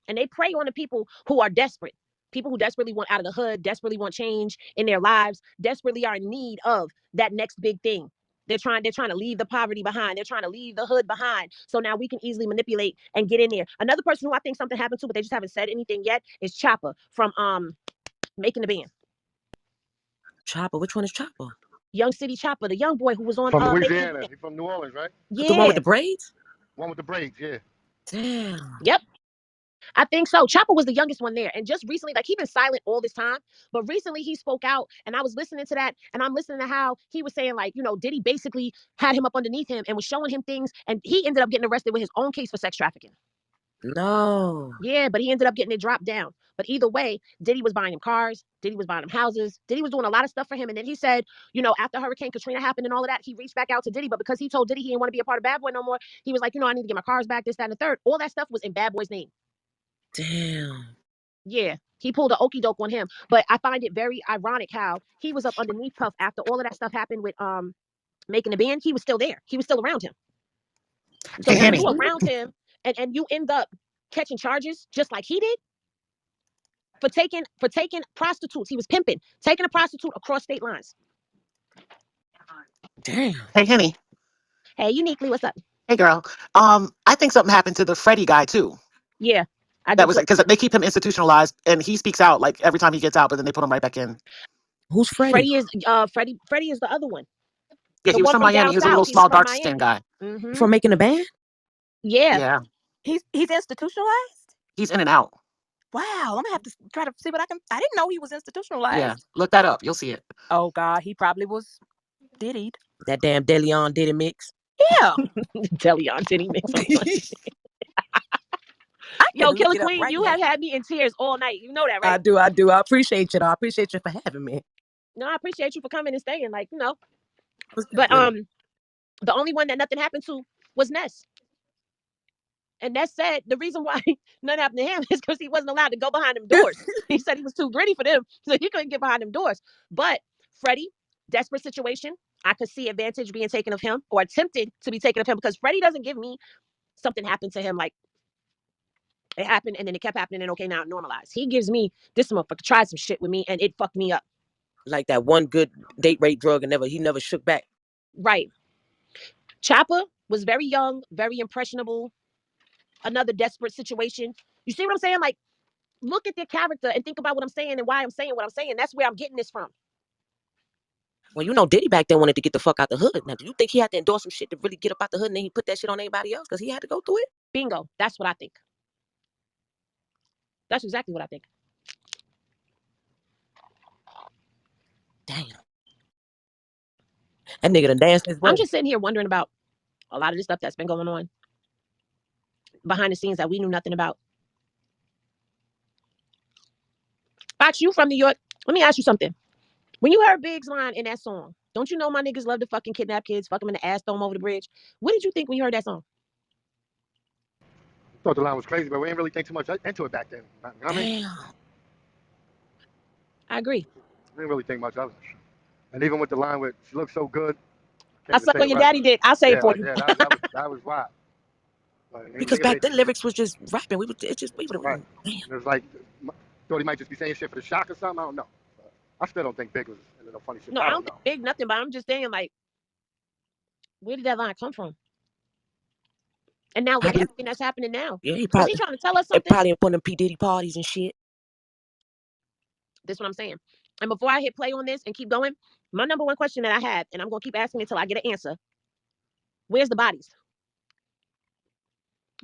And they prey on the people who are desperate. People who desperately want out of the hood, desperately want change in their lives, desperately are in need of that next big thing. They're trying to leave the poverty behind. They're trying to leave the hood behind. So now we can easily manipulate and get in there. Another person who I think something happened to, but they just haven't said anything yet, is Chopper from Making the Band. Chopper. Which one is Chopper? Young City Chopper, the young boy who was on From Making the Louisiana. Band. He from New Orleans, right? The one with Yeah. the braids? One with the braids, yeah. Damn. Yep. I think so. Chopper was the youngest one there. And just recently, like, he's been silent all this time, but recently he spoke out, and I was listening to that, and I'm listening to how he was saying, like, Diddy basically had him up underneath him and was showing him things, and he ended up getting arrested with his own case for sex trafficking. No. Yeah, but he ended up getting it dropped down. But either way, Diddy was buying him cars, Diddy was buying him houses, Diddy was doing a lot of stuff for him. And then he said, after Hurricane Katrina happened and all of that, he reached back out to Diddy, but because he told Diddy he didn't want to be a part of Bad Boy no more, he was like, I need to get my cars back, this, that, and the third. All that stuff was in Bad Boy's name. Damn. Yeah, he pulled an okey doke on him. But I find it very ironic how he was up underneath Puff after all of that stuff happened with Making the Band. He was still there. He was still around him. So Hey, now Henny. you around him and you end up catching charges just like he did for taking prostitutes. He was pimping, taking a prostitute across state lines. Damn. Hey, Henny. Hey, uniquely, what's up? Hey, girl. I think something happened to the Freddie guy too. Yeah, I do That was too. because they keep him institutionalized, and he speaks out like every time he gets out, but then they put him right back in. Who's Freddie? Freddie is the other one. Yeah, The he was one from from Miami. down He was a south. little He was small, from dark skinned Miami. guy. Mm-hmm. From Making a Band? Yeah. Yeah, He's institutionalized? he's in and out. Wow, I'm gonna have to try to see what I didn't know he was institutionalized. Yeah, look that up. You'll see it. Oh God, he probably was Diddy'd. That damn Deleon Diddy mix. Yeah. Deleon Diddy mix on one. I Yo, gotta look Killer it up Queen, right you now. have had me in tears all night. You know that, I right? do. I appreciate you though. I appreciate you for having me. No, I appreciate you for coming and staying. Like, What's but definitely the only one that nothing happened to was Ness. And Ness said the reason why nothing happened to him is because he wasn't allowed to go behind them doors. He said he was too gritty for them, so he couldn't get behind them doors. But Freddie, desperate situation. I could see advantage being taken of him or attempted to be taken of him because Freddie doesn't give me something happened to him like it happened and then it kept happening and okay now it normalized. He gives me this motherfucker tried some shit with me and it fucked me up. like that one good date rape drug and he never shook back. Right. Chopper was very young, very impressionable. Another desperate situation. You see what I'm saying? Like, look at their character and think about what I'm saying and why I'm saying what I'm saying. That's where I'm getting this from. Well, Diddy back then wanted to get the fuck out the hood. Now, do you think he had to endorse some shit to really get up out the hood and then he put that shit on everybody else because he had to go through it? Bingo. That's what I think. That's exactly what I think. Damn. That nigga done danced his I'm way. just sitting here wondering about a lot of this stuff that's been going on behind the scenes that we knew nothing about. Fox, you from New York. Let me ask you something. When you heard Big's line in that song, don't you know my niggas love to fucking kidnap kids, fuck them in the ass, throw them over the bridge? What did you think when you heard that song? Thought the line was crazy, but we didn't really think too much into it back then. You know what I mean? Damn. I agree. We didn't really think much of it. And even with the line with "She looks so good," I I can't even suck say on the your rest. daddy dick. I'll say it Yeah, for like you. yeah, that was wild. Like, Because nigga back made then lyrics was just rapping. We would right. damn. And it was like thought he might just be saying shit for the shock or something. I don't know. But I still don't think Big was into no funny shit. No, But I I don't don't think know. Big nothing, but I'm just saying, like, where did that line come from? And now look at Probably everything that's happening now. yeah, Was he trying to tell us it something? probably in one of them P. Diddy parties and shit. That's what I'm saying. And before I hit play on this and keep going, my number one question that I have, and I'm gonna keep asking until I get an answer, where's the bodies?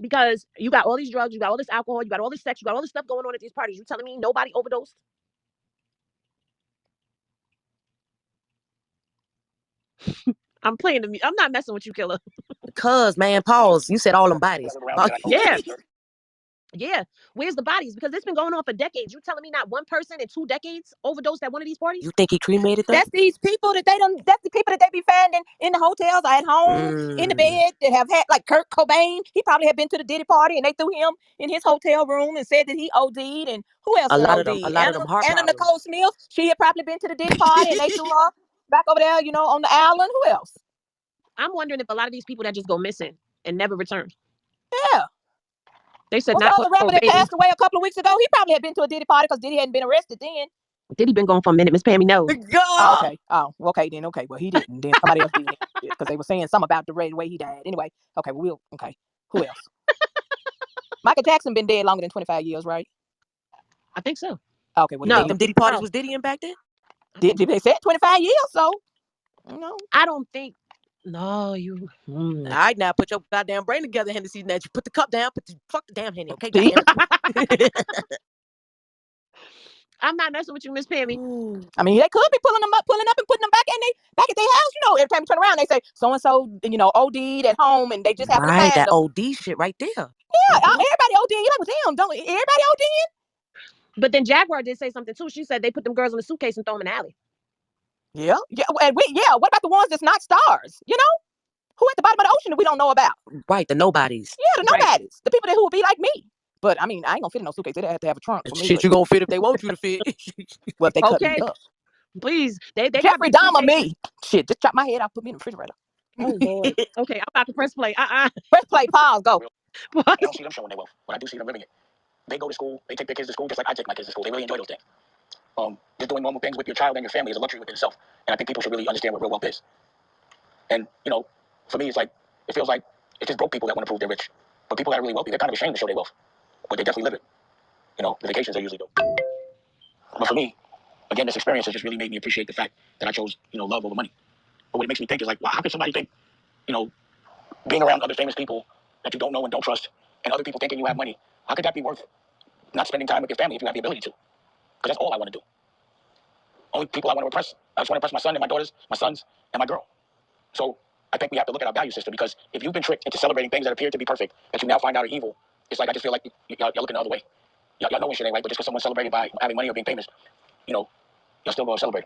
Because you got all these drugs, you got all this alcohol, you got all this sex, you got all this stuff going on at these parties. You telling me nobody overdosed? I'm playing the I'm not messing with you, killer. Cuz, man, pause. You said all them bodies. Yeah. Yeah. Where's the bodies? Because it's been going on for decades. You telling me not one person in 2 decades overdosed at one of these parties? You think he cremated them? That's these people that they don't. That's the people that they be finding in the hotels or at home in the Mm. bed that have had like Kurt Cobain. He probably had been to the Diddy party and they threw him in his hotel room and said that he OD'd. And who else A done lot of them, OD'd? heart Anna problems. Nicole Smith. She had probably been to the Diddy party and they threw her back over there, on the island. Who else? I'm wondering if a lot of these people that just go missing and never return. Yeah. They said What's the not other Kurt rapper that Cobain. passed away a couple of weeks ago? He probably had been to a Diddy party because Diddy hadn't been arrested then. Diddy been going for a minute, Miss Pammy? No. Oh, God. okay. Oh, okay then. Okay, well he didn't. Then somebody else did because they were saying something about the way he died. Anyway, okay. Well, okay. Who else? Michael Jackson been dead longer than 25 years, right? I think so. Okay. Well, You then think No. them Diddy Hold parties on. was Diddy in back then? I think they said 25 years, so I don't think. No, you. All right, now put your goddamn brain together, Hennessy. Now you put the cup down. Fuck the damn Henny, okay? See? Goddamn it. I'm not messing with you, Miss Pammy. Ooh, I mean, they could be pulling up and putting them back at their house. Every time you turn around, they say so and so, OD'd at home, and they just happen to right, find that them. OD shit right there. Yeah, Mm-hmm. everybody OD. You like, well, damn, don't everybody OD? But then Jaguar did say something too. She said they put them girls in a suitcase and throw them in the alley. Yeah, yeah, and what about the ones that's not stars? Who at the bottom of the ocean that we don't know about? Right, the nobodies. Yeah, the Right. nobodies, the people who would be like me. But I mean, I ain't gonna fit in no suitcase. They have to have a trunk for me. Shit, But you gonna fit if they want you to fit. well, if they cut me Okay. up, Please. They got Jeffrey big Dahmer suitcases. me. Shit, just chop my head off, put me in the refrigerator. Oh Lord. Okay, I'm about to press play. Press play, pause, go. I don't see them showing their wealth, but I do see them living it. They go to school, they take their kids to school just like I take my kids to school. They really enjoy those things. Just doing normal things with your child and your family is a luxury within itself. And I think people should really understand what real wealth is. And, for me, it feels like it's just broke people that want to prove they're rich. But people that are really wealthy, they're kind of ashamed to show their wealth. But they definitely live it. The vacations they usually do. But for me, again, this experience has just really made me appreciate the fact that I chose, love over money. But what it makes me think is like, wow, how could somebody think, you know, being around other famous people that you don't know and don't trust, and other people thinking you have money, how could that be worth not spending time with your family if you have the ability to? Because that's all I want to do. Only people I want to impress, I just want to impress my son and my daughters, my sons, and my girl. So I think we have to look at our value system, because if you've been tricked into celebrating things that appear to be perfect, that you now find out are evil, it's like I just feel like y'all looking the other way. Y'all know when shit ain't right, but just because someone's celebrating by having money or being famous, y'all still going to celebrate.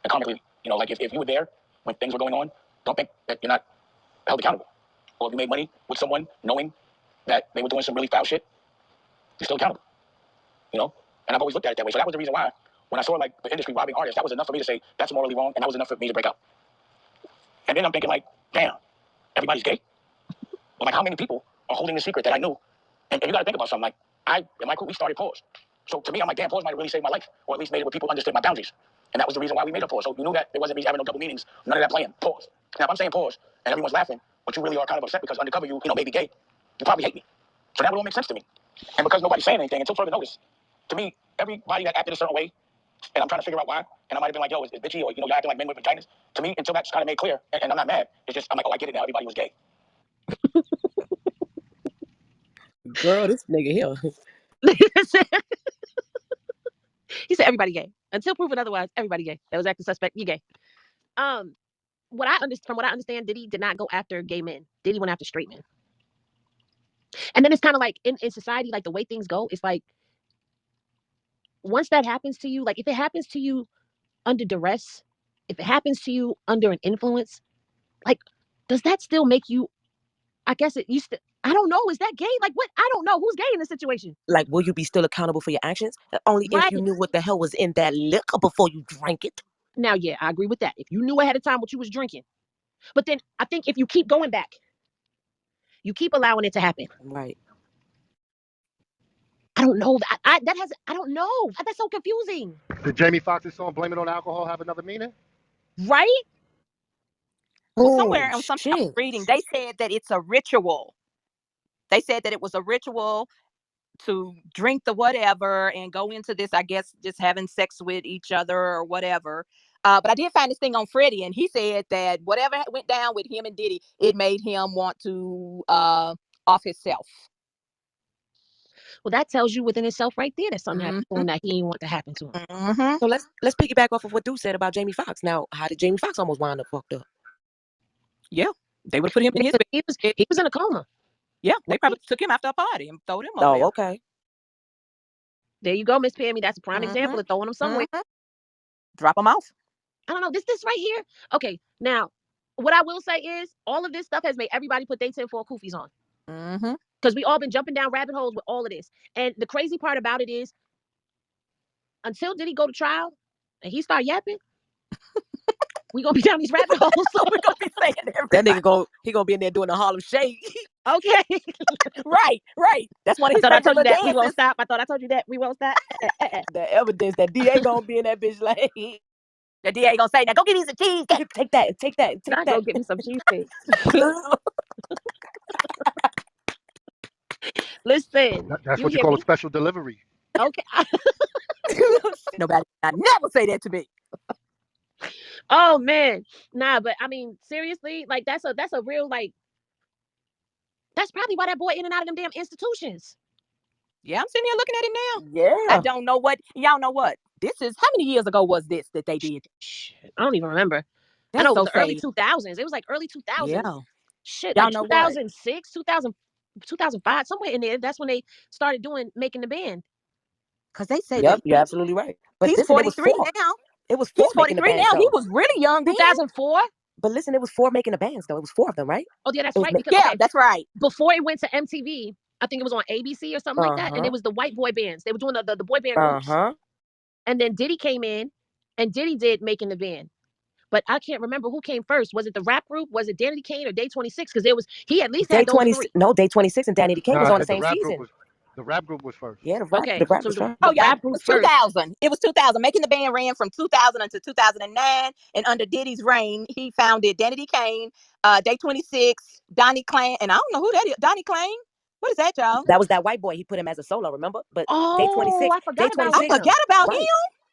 And comically, like if you were there when things were going on, don't think that you're not held accountable. Or if you made money with someone knowing that they were doing some really foul shit, you're still accountable. And I've always looked at it that way. So that was the reason why when I saw like the industry robbing artists, that was enough for me to say that's morally wrong, and that was enough for me to break out. And then I'm thinking like, damn, everybody's gay. Well, like how many people are holding a secret that I knew? And you got to think about something. Like in my group, we started Pause. So to me, I'm like, damn, Pause might have really saved my life, or at least made it where people understood my boundaries. And that was the reason why we made a Pause. So you knew that it wasn't me having no double meanings, none of that playing. Pause. Now, if I'm saying Pause and everyone's laughing, but you really are kind of upset because undercover you may be gay, you probably hate me. So that would all make sense to me. And because nobody's saying anything until further notice, to me, everybody that acted a certain way, and I'm trying to figure out why, and I might have been like, yo, it's bitchy, or you're acting like men with vaginas. To me, until that's kind of made clear, and I'm not mad. It's just I'm like, oh, I get it now. Everybody was gay. Girl, this nigga here. He said everybody gay. Until proven otherwise, everybody gay. That was acting suspect. You gay. What I understand, from what I understand, Diddy did not go after gay men. Diddy went after straight men. And then it's kind of like in society, like the way things go, it's like once that happens to you, like if it happens to you under duress, if it happens to you under an influence, like does that still make you? I guess it used to. I don't know. Is that gay? Like what? I don't know. Who's gay in this situation? Like, will you be still accountable for your actions? Only if Right. you knew what the hell was in that liquor before you drank it. Now, yeah, I agree with that. If you knew ahead of time what you was drinking, but then I think if you keep going back, you keep allowing it to happen. Right. I don't know. I don't know. That's so confusing. Did Jamie Foxx's song "Blame It on Alcohol" have another meaning? Right? Well, Oh, somewhere on something I was shit. reading, they said that it's a ritual. They said that it was a ritual to drink the whatever and go into this, I guess, just having sex with each other or whatever. But I did find this thing on Freddie, and he said that whatever went down with him and Diddy, it made him want to off himself. Well, that tells you within itself right there that something happened to Mm-hmm. him that he didn't want to happen to him. Mm-hmm. So let's piggyback off of what Dude said about Jamie Foxx. Now, how did Jamie Foxx almost wind up fucked up? Yeah, they would have put him in his bed. He was in a coma. Yeah, they probably took him after a party and threw him over Oh, there. okay. There you go, Miss Pammy. That's a prime example of throwing him somewhere. Mm-hmm. Drop him off. I don't know. This right here. Okay, now what I will say is all of this stuff has made everybody put their tinfoil koofies on. Mm-hmm. Because we all been jumping down rabbit holes with all of this. And the crazy part about it is until Diddy go to trial and he start yapping, we gonna be down these rabbit holes. So we're gonna be saying that nigga gonna be in there doing the Harlem Shake. Okay. Right. That's one of his I favorite told you that dances. we won't stop. I thought I told you that we won't stop. The evidence that DA gonna be in that bitch like the DA gonna say, now go get me some cheesecake. take that. Go get me some cheesecake. Listen. That's You what you hear call me? a special delivery. Okay. Nobody, I never say that to me. Oh man. Nah, but I mean, seriously, like that's a real like that's probably why that boy in and out of them damn institutions. Yeah, I'm sitting here looking at it now. yeah. I don't know what y'all know what. This is how many years ago was this that they did? Shit, I don't even remember. That's I know it was so the early sad. 2000s. It was like early 2000s. Yeah. Shit, Y'all like know what? 2006, 2000, 2005, somewhere in there. That's when they started making the band. Because they say Yep, that you're absolutely right. But he's listen, it was 43 four. now. It was He's four making the 43 bands now. He though. was really young then. 2004. But listen, it was four making the bands though. It was four of them, right? Oh yeah, that's It was right. ma- Because Yeah, okay, that's right. before it went to MTV, I think it was on ABC or something like that, and it was the white boy bands. They were doing the boy band groups. And then Diddy came in, and Diddy did making the band. But I can't remember who came first. Was it the rap group? Was it Danny Kane or Day 26? Because he at least had those three. No, Day 26 and Danny Kane was on the The same rap group season. was the rap group was first. Yeah, Okay, the rap so was first. the Yeah, rap it group was first. 2000. It was 2000. Making the band ran from 2000 until 2009. And under Diddy's reign, he founded Danny Kane, Day 26, Donnie Klein. And I don't know who that is. Donnie Klein? What is that, y'all? That was that white boy. He put him as a solo, remember? But Day Oh, 26, I forgot about I him. forgot about right. him.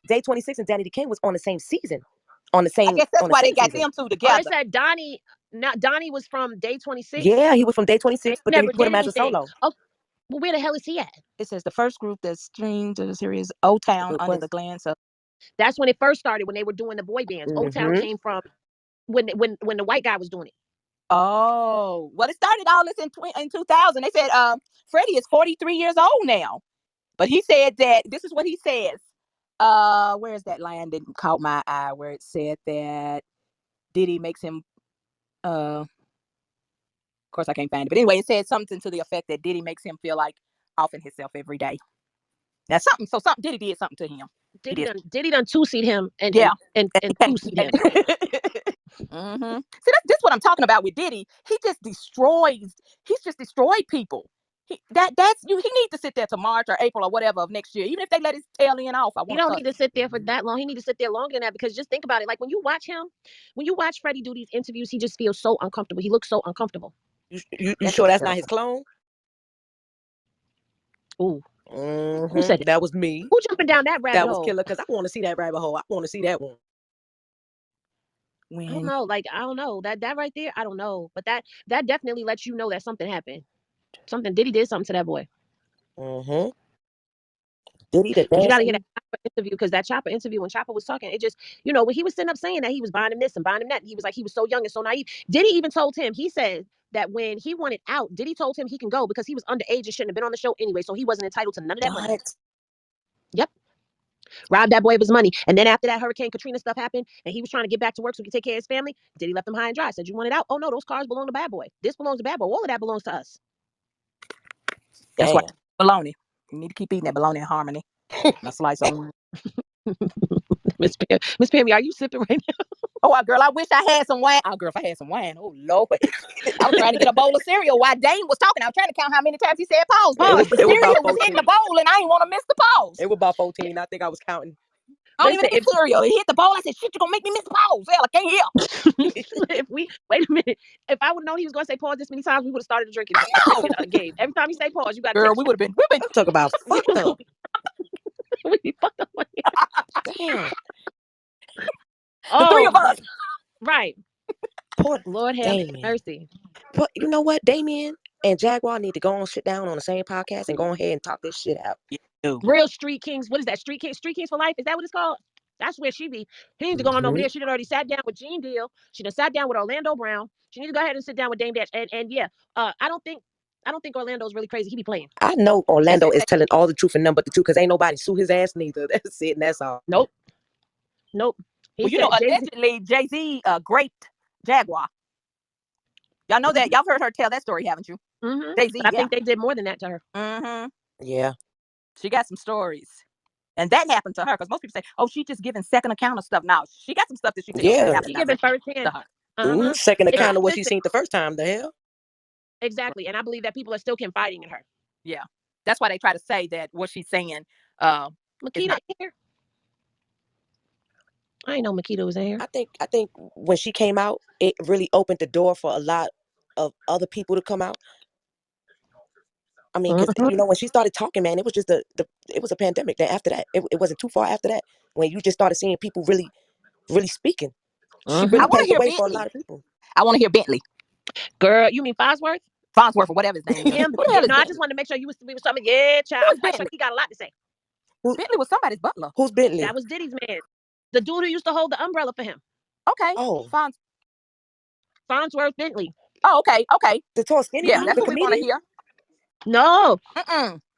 Day 26 and Danny Kane was on the same season. On the I same guess that's why they got season. them two Oh, they together. said Donnie. Now Donnie was from Day 26. Yeah, he was from Day 26, but then he Never put did him as a anything. solo. Oh, well, where the hell is he at? It says the first group that streamed to the series O-Town under the glance of. That's when it first started, when they were doing the boy bands. O-Town came from when the white guy was doing it. Oh, well, it started all this in 2000. They said Freddie is 43 years old now. But he said that this is what he says. Where's that line that caught my eye where it said that Diddy makes him of course I can't find it. But anyway, it said something to the effect that Diddy makes him feel like offing himself every day. That's something. So something Diddy did something to him. Diddy done two-seat him and Yeah. and two-seat him. Mm-hmm. See, that's what I'm talking about with Diddy. He just destroys. He's just destroyed people. That's you. He needs to sit there to March or April or whatever of next year. Even if they let his tail end off, I He want don't to need to sit there for that long. He need to sit there longer than that, because just think about it. Like when you watch Freddie do these interviews, he just feels so uncomfortable. He looks so uncomfortable. You That's sure that's not terrible. his clone? Ooh, Mm-hmm. who said it? That was me. Who jumping down that rabbit That was hole? killer, because I want to see that rabbit hole. I want to see that one. I don't know. Like, I don't know. That right there, I don't know. But that definitely lets you know that something happened. Diddy did something to that boy. Mm-hmm. Diddy the Because you got to hear dancing. that Chopper interview, because that Chopper interview, when Chopper was talking, it just, when he was sitting up saying that he was buying him this and buying him that, he was like, he was so young and so naive. Diddy even told him, he said that when he wanted out, Diddy told him he can go because he was underage and shouldn't have been on the show anyway, so he wasn't entitled to none of that money. What? Yep. Robbed that boy of his money. And then after that Hurricane Katrina stuff happened and he was trying to get back to work so he could take care of his family, Diddy left him high and dry. Said, you want it out? Oh no, those cars belong to Bad Boy. This belongs to Bad Boy. All of that belongs to us. That's why Damn. bologna. You need to keep eating that bologna in harmony. A slice of Miss Pammy, are you sipping right now? Oh, girl, I wish I had some wine. Oh, girl, if I had some wine, oh Lord. I was trying to get a bowl of cereal while Dane was talking. I was trying to count how many times he said pause, but Pause. the It was about cereal was 14. hitting the bowl and I didn't want to miss the pause. It was about 14. I think I was counting. I don't even Listen, eat cereal. It hit the bowl. I said, shit, you're going to make me miss the pause. Hell, I can't hear. wait a minute. If I would have known he was going to say pause this many times, we would have started a drinking game. Every time he say pause, you got to Girl, take we would have been. Talk about fucked up. we be fucked up. Damn. The three Oh, of us. right. Poor Lord have Damien. mercy. But you know what? Damien and Jaguar need to go and sit down on the same podcast and go ahead and talk this shit out. Yeah. Real Street Kings. What is that? Street Kings for life? Is that what it's called? That's where she be. He needs to go on over there. She done already sat down with Gene Deal. She done sat down with Orlando Brown. She needs to go ahead and sit down with Dame Dash. And yeah, I don't think Orlando's really crazy. He be playing. I know Orlando is telling all the truth and none but the truth, because ain't nobody sue his ass neither. That's it, and that's all. Nope. He Well, said allegedly Jay Z raped Jaguar. Y'all know that. Y'all heard her tell that story, haven't you? Mm-hmm. Jay Z. But I think they did more than that to her. Mm-hmm. Yeah. She got some stories. And that happened to her, because most people say, oh, she just giving second account of stuff. Now, she got some stuff that she said happened She giving firsthand. to her. Second account of what she seen the first time. The hell? Exactly. And I believe that people are still confiding in her. Yeah. That's why they try to say that what she's saying Makita here. I didn't know Makita was in here. I think when she came out, it really opened the door for a lot of other people to come out. I mean, because when she started talking, man, it was just it was a pandemic. Then after that, it wasn't too far after that when you just started seeing people really, really speaking. She really paved the way for a lot of people. I want to hear Bentley. Girl, you mean Farnsworth? Farnsworth or whatever his name is. Him? Who the hell is No, I just wanted to make sure we was talking. Yeah, child. I'm quite sure he got a lot to say. Bentley was somebody's butler. Who's Bentley? That was Diddy's man. The dude who used to hold the umbrella for him. Okay. Oh. Farnsworth Bentley. Oh, okay. The tall skinny dude, that's the what we want to comedian? hear. No.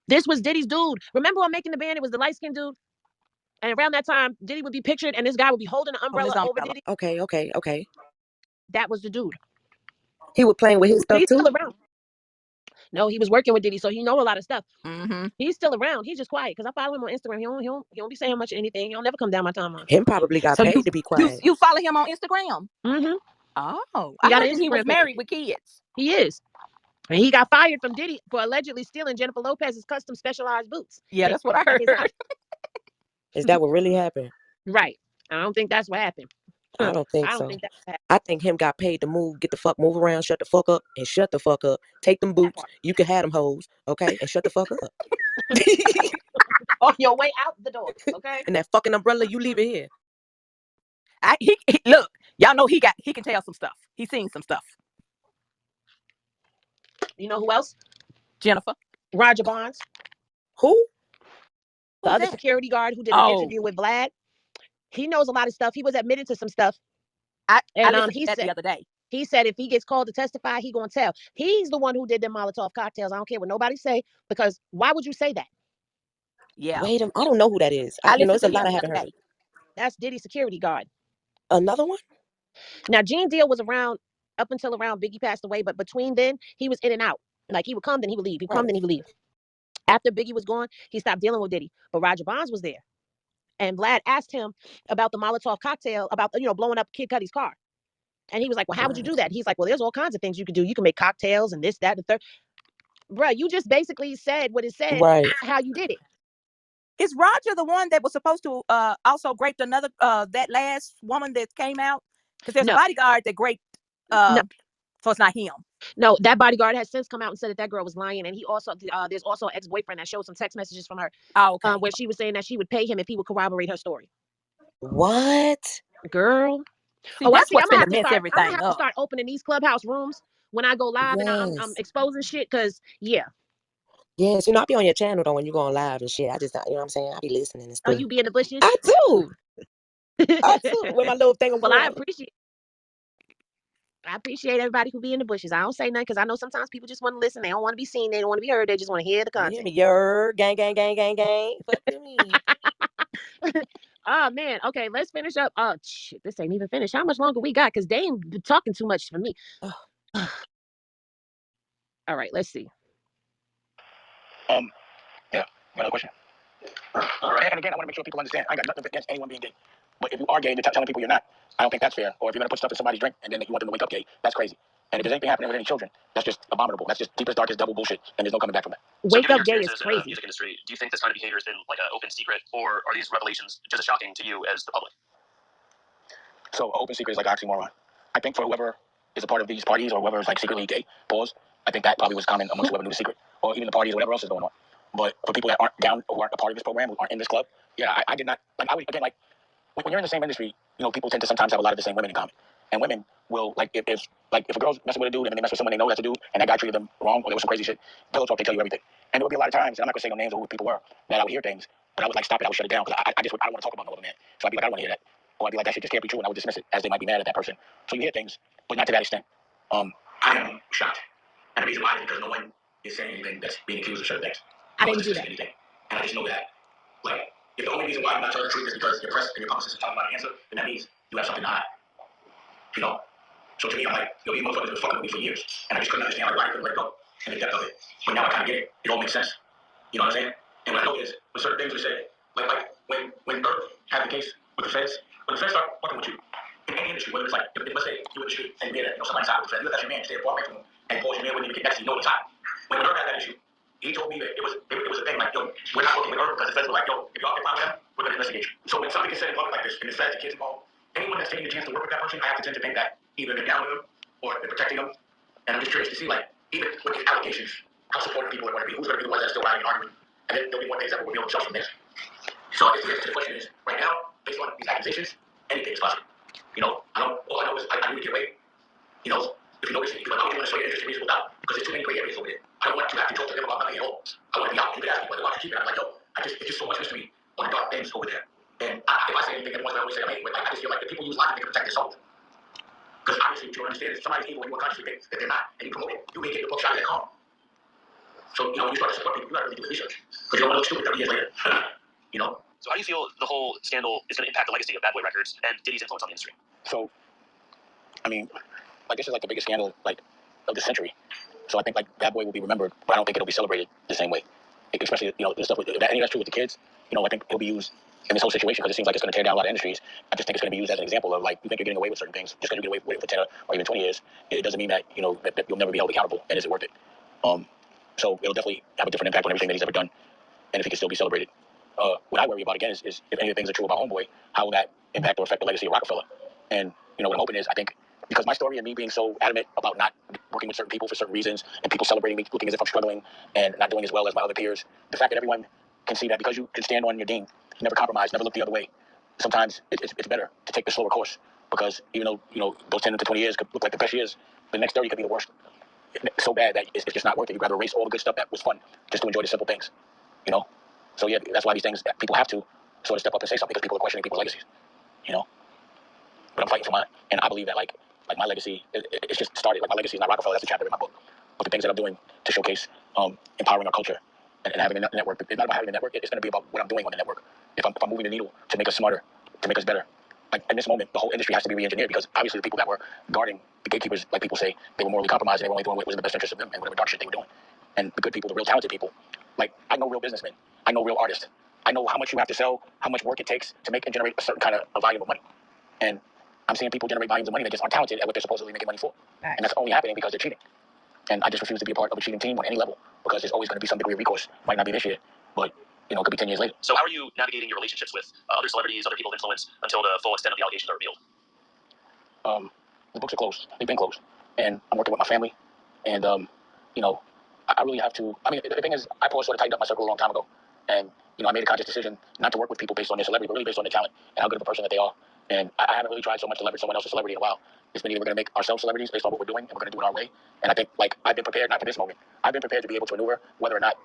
This was Diddy's dude. Remember on Making the Band, it was the light-skinned dude? And around that time, Diddy would be pictured and this guy would be holding an umbrella over Diddy. Okay. That was the dude. He was playing with his stuff He's too? still around. No, he was working with Diddy, so he know a lot of stuff. Mm-hmm. He's still around. He's just quiet because I follow him on Instagram. He don't be saying much of anything. He'll never come down my timeline. Him probably got paid to be quiet. You follow him on Instagram? Mm-hmm. Oh, I heard that he was married with kids. He is. And he got fired from Diddy for allegedly stealing Jennifer Lopez's custom specialized boots. Yeah, that's what I heard. Is that what really happened? Right. I don't think that's what happened. I don't think so. Think that's what happened. I think him got paid to move around, shut the fuck up, and shut the fuck up. Take them boots. You can have them hoes, okay? And shut the fuck up. On your way out the door, okay? And that fucking umbrella, you leave it here. Look, y'all know he can tell some stuff. He's seen some stuff. You know who else? Jennifer. Roger Bonds. Who? The other security guard who did an interview with Vlad. He knows a lot of stuff. He was admitted to some stuff. I listened to that the other day. He said if he gets called to testify, he gonna tell. He's the one who did the Molotov cocktails. I don't care what nobody say, because why would you say that? Yeah. Wait, I don't know who that is. I It's listened a to lot him I the haven't other heard. day. That's Diddy's security guard. Another one? Now, Gene Deal was around up until around Biggie passed away, but between then, he was in and out. Like, he would come, then he would leave. He'd come, Right. then he would leave. After Biggie was gone, he stopped dealing with Diddy. But Roger Bonds was there. And Vlad asked him about the Molotov cocktail, about, blowing up Kid Cudi's car. And he was like, well, how would you do that? He's like, well, there's all kinds of things you could do. You can make cocktails and this, that, and the third. Bruh, you just basically said what it said, Right. how you did it. Is Roger the one that was supposed to also grape another that last woman that came out? Because there's a No, bodyguard that graped no, so it's not him. no. That bodyguard has since come out and said that that girl was lying. And he also, there's also an ex-boyfriend that showed some text messages from her Oh, okay. where she was saying that she would pay him if he would corroborate her story. What? Girl. See, Oh, I that's see. what's finna mess I'm gonna everything have to up. start opening these Clubhouse rooms when I go live and I'm Yes. exposing shit. Cause yeah. Yes, I be on your channel though when you going live and shit. I just, you know what I'm saying? I be listening and Oh, stuff. you be in the bushes? I do. I do. With my little thing of Well, water. I appreciate everybody who be in the bushes. I don't say nothing because I know sometimes people just want to listen. They don't want to be seen. They don't want to be heard. They just want to hear the You hear content. me? Yer, gang, gang, gang, gang, gang. Fuck with me. Oh man. Okay, let's finish up. Oh shit, this ain't even finished. How much longer we got? Because they ain't talking too much for me. All right, let's see. Yeah. Another question. And again, I want to make sure people understand. I got nothing against anyone being gay. But if you are gay and you're telling people you're not, I don't think that's fair. Or if you're going to put stuff in somebody's drink and then you want them to wake up gay, that's crazy. And if there's anything happening with any children, that's just abominable. That's just deepest, darkest devil bullshit. And there's no coming back from that. So, Wake given your up gay is experiences in the crazy. music industry, do you think this kind of behavior has been like an open secret, or are these revelations just as shocking to you as the public? So, open secret is like oxymoron. I think for whoever is a part of these parties or whoever is like secretly gay, I think that probably was common amongst whoever knew the secret, or even the parties or whatever else is going on. But for people that aren't down or aren't a part of this program, who aren't in this club, yeah, I did not. Like, I was, again, like, when you're in the same industry, people tend to sometimes have a lot of the same women in common. And women will, like, if a girl's messing with a dude and then they mess with someone they know that's a dude and that guy treated them wrong or there was some crazy shit, pillow talk, they tell you everything. And there would be a lot of times, and I'm not gonna say no names of who people were, that I would hear things, but I would like stop it, I would shut it down because I don't want to talk about no other man. So I'd be like, I don't want to hear that. Or I'd be like, that shit just can't be true, and I would dismiss it as they might be mad at that person. So you hear things, but not to that extent. I am shocked. And the reason why is because no one is saying anything that's being accused of certain things. I No didn't one's do that. dismissing anything. And I just know that, like, if the only reason why you're not telling the truth is because your press and your publicists are talking about an answer, then that means you have something to hide. You know? So to me, I'm like, these motherfuckers have been fucking with me for years. And I just couldn't understand, like, why I couldn't let it go. And the depth of it. But now I kind of get it. It all makes sense. You know what I'm saying? And what I know is, with certain things we say, like when Earth had the case with the feds, when the feds start fucking with you, in any industry, whether it's like, let's say you're in the street and you hear that, somebody's hot with the feds, that's your man, stay far away from him, and pause your man wouldn't even get next to you, it's hot. When Earth had that issue, he told me that it was a thing like, yo, we're not working with Earth because the feds were like, yo, if y'all get find with him, we're going to investigate you. So when something gets said in public like this, and the feds, the kids involved, anyone that's taking the chance to work with that person, I have to tend to think that either they're down with them or they're protecting them. And I'm just curious to see, like, even with these allegations, how supportive people are going to be, who's going to be the ones that are still riding and arguing, and then there'll be more things that will reveal themselves from this. So I guess the answer to the question is, right now, based on these accusations, anything is possible. All I know is I need to get away. If you notice, how would you want to show your interest in reasonable doubt? Because there's too many gray areas over there. I don't want to have to talk to them about nothing at all. I want to be out. You could ask me whether I should keep it. I'm like, yo, it's just so much mystery on the dark things over there. And if I say anything, everyone's going to always say I'm hating, but I just feel like the people use logic to protect their souls. Because obviously, what you don't understand is somebody's evil and you unconsciously think that they're not, and you promote it. You may get the book shot of that calm. So, when you start to support people, you got to really do the research. Because you don't want to look stupid 30 years later. So how do you feel the whole scandal is going to impact the legacy of Bad Boy Records and Diddy's influence on the industry? So, I mean, like, this is like the biggest scandal, like, of the century. So I think, like, Bad Boy will be remembered, but I don't think it'll be celebrated the same way. Especially, the stuff with that. Any of that's true with the kids. I think it'll be used in this whole situation because it seems like it's going to tear down a lot of industries. I just think it's going to be used as an example of, like, you think you're getting away with certain things, just because you get away with it for 10 or even 20 years, it doesn't mean that, that you'll never be held accountable, and is it worth it? So it'll definitely have a different impact on everything that he's ever done, and if he can still be celebrated. What I worry about, again, is if any of the things are true about Homeboy, how will that impact or affect the legacy of Rockefeller? And, what I'm hoping is, I think, because my story and me being so adamant about not working with certain people for certain reasons, and people celebrating me, looking as if I'm struggling and not doing as well as my other peers, the fact that everyone can see that because you can stand on your ding, never compromise, never look the other way, sometimes it's better to take the slower course. Because even though, those 10 to 20 years could look like the best years, the next 30 could be the worst. So bad that it's just not worth it. You'd rather erase all the good stuff that was fun just to enjoy the simple things, you know? So yeah, that's why these things that people have to sort of step up and say something, because people are questioning people's legacies, you know? But I'm fighting for mine. And I believe that like my legacy, it's just started. Like, my legacy is not Rockefeller, that's a chapter in my book. But the things that I'm doing to showcase empowering our culture and having a network. It's not about having a network. It's going to be about what I'm doing on the network. If I'm moving the needle to make us smarter, to make us better. Like in this moment, the whole industry has to be re-engineered because obviously the people that were guarding the gatekeepers, like people say, they were morally compromised and they were only doing what was in the best interest of them and whatever dark shit they were doing. And the good people, the real talented people, like I know real businessmen, I know real artists, I know how much you have to sell, how much work it takes to make and generate a certain kind of a volume of money. And I'm seeing people generate volumes of money that just aren't talented at what they're supposedly making money for. Right. And that's only happening because they're cheating. And I just refuse to be a part of a cheating team on any level because there's always going to be some degree of recourse. Might not be this year, but it could be 10 years later. So how are you navigating your relationships with other celebrities, other people of influence until the full extent of the allegations are revealed? The books are closed. They've been closed. And I'm working with my family. And, I really have to. I mean, the thing is, I sort of tightened up my circle a long time ago. And, I made a conscious decision not to work with people based on their celebrity, but really based on their talent and how good of a person that they are. And I haven't really tried so much to leverage someone else's celebrity in a while. It's been either we're going to make ourselves celebrities based on what we're doing, and we're going to do it our way. And I think, I've been prepared, not for this moment. I've been prepared to be able to maneuver whether or not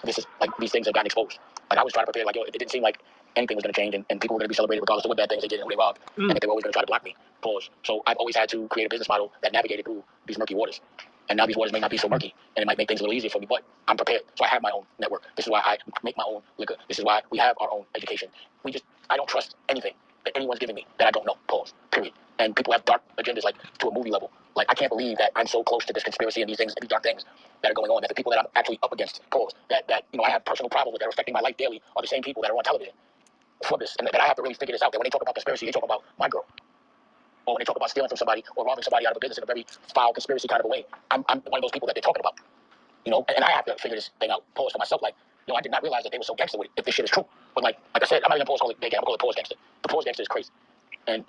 these things have gotten exposed. I was trying to prepare, it didn't seem like anything was going to change, and people were going to be celebrated regardless of what bad things they did and who they robbed, and that they were always going to try to block me. Pause. So I've always had to create a business model that navigated through these murky waters. And now these waters may not be so murky, and it might make things a little easier for me, but I'm prepared. So I have my own network. This is why I make my own liquor. This is why we have our own education. I don't trust anything that anyone's giving me that I don't know. Pause. Period. And people have dark agendas, to a movie level. I can't believe that I'm so close to this conspiracy and these dark things that are going on, that the people that I'm actually up against, pause, that I have personal problems with that are affecting my life daily are the same people that are on television for this, and that I have to really figure this out, that when they talk about conspiracy, they talk about my girl. Or when they talk about stealing from somebody or robbing somebody out of a business in a very foul conspiracy kind of a way, I'm one of those people that they're talking about. And I have to figure this thing out, pause for myself, I did not realize that they were so gangster with it, if this shit is true. But like I said, I'm not even pause call it gay, I'm gonna call it pause gangster. The pause gangster is crazy. And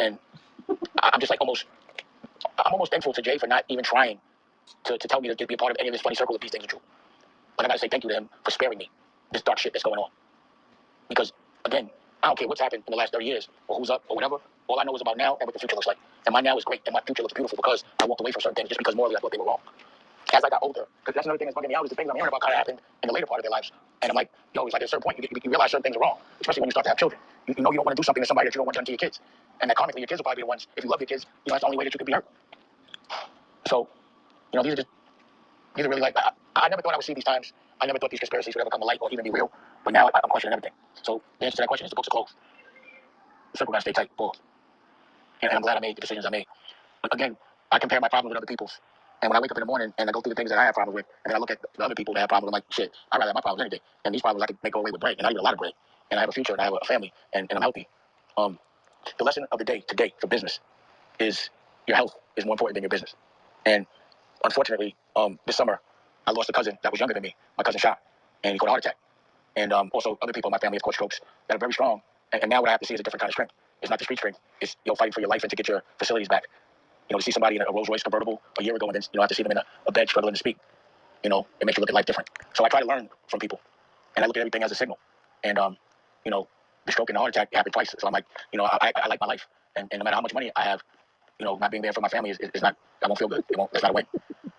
I'm just I'm almost thankful to Jay for not even trying to tell me to be a part of any of this funny circle if these things are true. I gotta say thank you to him for sparing me this dark shit that's going on. Because again, I don't care what's happened in the last 30 years or who's up or whatever. All I know is about now and what the future looks like. And my now is great and my future looks beautiful because I walked away from certain things just because morally I thought they were wrong. As I got older, because that's another thing that's bugging me out, is the things I'm hearing about kind of happened in the later part of their lives. And I'm like, it's at a certain point you realize certain things are wrong, especially when you start to have children. You know you don't want to do something to somebody that you don't want done to your kids. And that karmically your kids will probably be the ones, if you love your kids, that's the only way that you can be hurt. So, these are really I never thought I would see these times. I never thought these conspiracies would ever come to light or even be real. But now I'm questioning everything. So the answer to that question is the books are closed. The circle gotta stay tight, pause. And I'm glad I made the decisions I made. But again, I compare my problems with other people's. And when I wake up in the morning and I go through the things that I have problems with, and then I look at the other people that have problems, I'm like, shit, I'd rather have my problems any day. And these problems I can make go away with bread, and not even a lot of bread. And I have a future, and I have a family, and I'm healthy. The lesson of the day today for business is your health is more important than your business. And unfortunately, this summer, I lost a cousin that was younger than me. My cousin shot, and he caught a heart attack. And also other people in my family have caught strokes that are very strong. And now what I have to see is a different kind of strength. It's not the street strength. It's fighting for your life and to get your facilities back. To see somebody in a Rolls Royce convertible a year ago and then have to see them in a bed struggling to speak, it makes you look at life different. So I try to learn from people, and I look at everything as a signal. And the stroke and the heart attack happened twice. So I'm like, I like my life, and no matter how much money I have, not being there for my family is not. I won't feel good. That's not a win.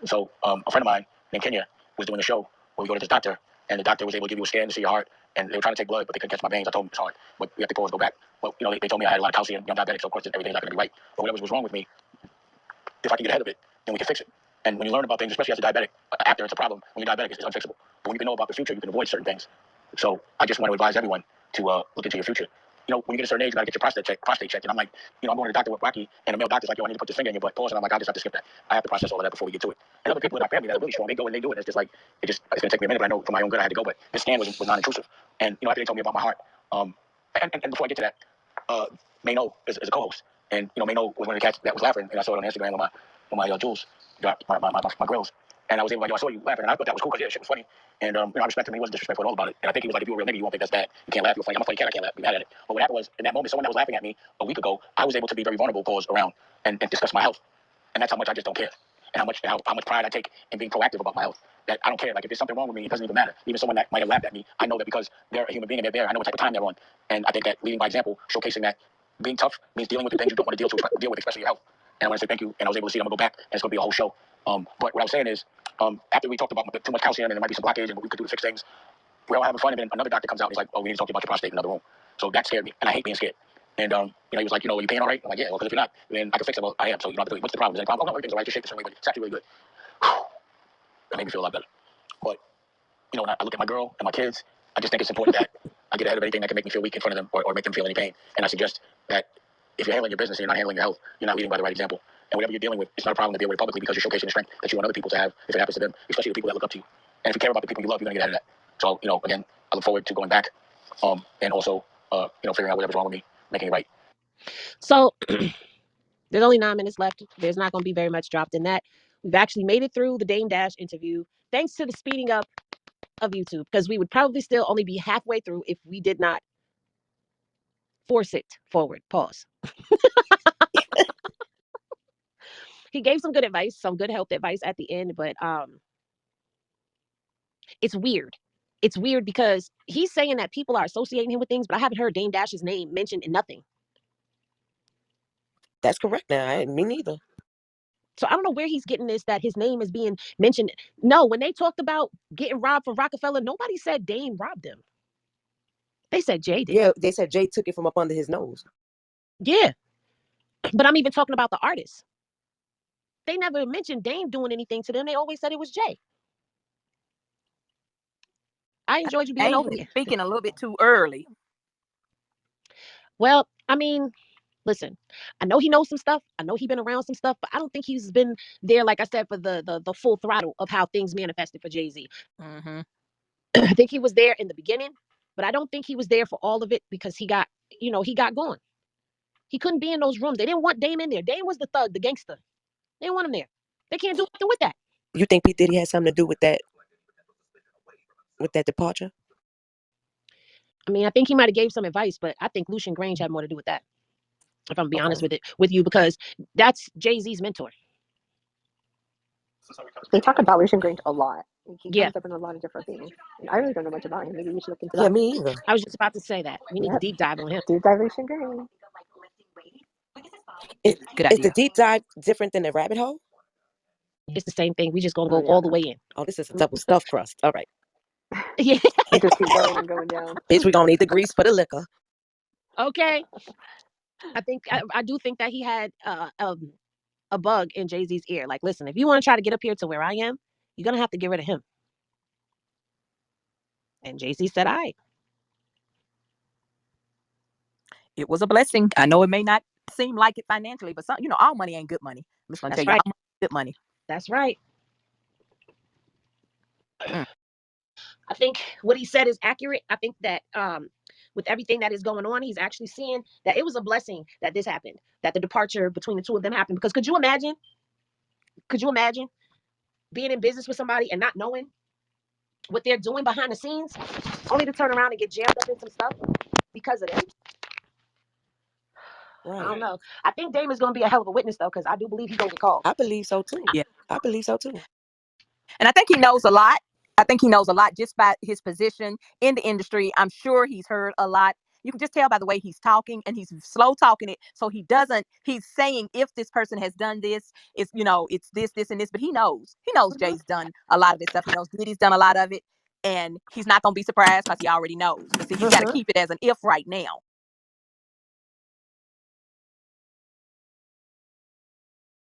So a friend of mine in Kenya was doing a show where we go to this doctor, and the doctor was able to give you a scan to see your heart, and they were trying to take blood, but they couldn't catch my veins. I told them it's hard, but we have to pause, go back. Well, they told me I had a lot of calcium, young diabetic, so of course everything's not going to be right. But whatever was wrong with me, if I can get ahead of it, then we can fix it. And when you learn about things, especially as a diabetic, after it's a problem, when you're diabetic, it's unfixable. But when you can know about the future, you can avoid certain things. So I just want to advise everyone to look into your future. When you get a certain age, you got to get your prostate checked. And I'm like, I'm going to the doctor with Rocky, and the male doctor's like, yo, I need to put this finger in your butt. Pause. And I'm like, I just have to skip that. I have to process all of that before we get to it. And other people in my family that are really strong, they go and they do it. It's just like, it's going to take me a minute, but I know for my own good I had to go. But the scan was non-intrusive. And, after they told me about my heart, and before I get to that, Mayno is a co-host. And, Mayno was one of the cats that was laughing, and I saw it on Instagram on my Jules, my grills. And I was able to, I saw you laughing, and I thought that was cool because, shit was funny. And, I respect him. He wasn't disrespectful at all about it. And I think he was like, if you were a real nigga, you won't think that's bad. You can't laugh. You're funny. I'm a funny cat. I can't laugh. Be mad at it. But what happened was, in that moment, someone that was laughing at me a week ago, I was able to be very vulnerable, pause around, and discuss my health. And that's how much I just don't care. And how much pride I take in being proactive about my health. That I don't care. Like, if there's something wrong with me, it doesn't even matter. Even someone that might have laughed at me, I know that because they're a human being and they're there, I know what type of time they're on. And I think that leading by example, showcasing that being tough means dealing with the things you don't want to deal with, especially your health. And I want to say thank you. And I was able to see them go back, and it's going to be a whole show. But what I was saying is, after we talked about too much calcium and there might be some blockage and what we could do to fix things, we're all having fun. And then another doctor comes out and he's like, oh, we need to talk about your prostate in another room. So that scared me. And I hate being scared. And, he was like, are you paying all right? I'm like, yeah, well, because if you're not, then I can fix it. Well, I am. So you don't have to do it. What's the problem? Is there any problem? Oh, no, everything's all right. Just shake this way, but it's actually really good. That made me feel a lot better. But when I look at my girl and my kids, I just think it's important that I get ahead of anything that can make me feel weak in front of them or make them feel any pain. And I suggest that if you're handling your business and you're not handling your health, you're not leading by the right example. And whatever you're dealing with, it's not a problem to deal with publicly because you're showcasing the strength that you want other people to have if it happens to them, especially the people that look up to you. And if you care about the people you love, you're going to get ahead of that. So, again, I look forward to going back and also, figuring out whatever's wrong with me, making it right. So there's only 9 minutes left. There's not going to be very much dropped in that. We've actually made it through the Dame Dash interview thanks to the speeding up of YouTube, because we would probably still only be halfway through if we did not force it forward. Pause. He gave some good advice, some good health advice at the end, but it's weird. It's weird because he's saying that people are associating him with things, but I haven't heard Dame Dash's name mentioned in nothing. That's correct. Now, me neither. So I don't know where he's getting this that his name is being mentioned. No, when they talked about getting robbed from Rockefeller, nobody said Dame robbed him. They said Jay did. Yeah, they said Jay took it from up under his nose. Yeah. But I'm even talking about the artists. They never mentioned Dame doing anything to them. They always said it was Jay. I enjoyed you being Dame over was here. speaking a little bit too early. Well, I mean, listen, I know he knows some stuff. I know he's been around some stuff, but I don't think he's been there, like I said, for the full throttle of how things manifested for Jay Z. Mm-hmm. I think he was there in the beginning, but I don't think he was there for all of it because he got going. He couldn't be in those rooms. They didn't want Dame in there. Dame was the thug, the gangster. They didn't want him there. They can't do nothing with that. You think P. Diddy had something to do with that departure? I mean, I think he might have gave some advice, but I think Lucian Grange had more to do with that. If I'm gonna be honest with you, because that's Jay Z's mentor. They talk about Lucian Grange a lot. He Yeah, comes up in a lot of different things. And I really don't know much about him. Maybe we should look into Yeah, that. me either. I was just about to say that we need to Yep. deep dive on him. Deep dive Lucian Grange. Is, Good is the idea. deep dive different than the rabbit hole? It's the same thing. We just gonna Oh go yeah. all the way in. Oh, this is a double stuffed crust. All right. Yeah. We just keep going and going down. Bitch, we gonna need the grease for the liquor. Okay. I do think that he had a bug in Jay Z's ear. Like, listen, if you want to try to get up here to where I am, you're gonna have to get rid of him. And Jay Z said, "All right." It was a blessing. I know it may not seem like it financially, but all money ain't good money. I'm just gonna tell That's you, right. all money is good money. That's right. Mm. I think what he said is accurate. I think that with everything that is going on, he's actually seeing that it was a blessing that this happened, that the departure between the two of them happened. Because could you imagine? Could you imagine being in business with somebody and not knowing what they're doing behind the scenes, only to turn around and get jammed up in some stuff because of them? Right. I don't know. I think Dame is going to be a hell of a witness though, because I do believe he's going to get called. I believe so too. Yeah. I believe so too. And I think he knows a lot. I think he knows a lot just by his position in the industry. I'm sure he's heard a lot. You can just tell by the way he's talking, and he's slow talking it. So he's saying if this person has done this, it's this, and this, but he knows. He knows Jay's done a lot of this stuff. He knows Diddy's done a lot of it. And he's not going to be surprised because he already knows. But see, he's got to keep it as an if right now.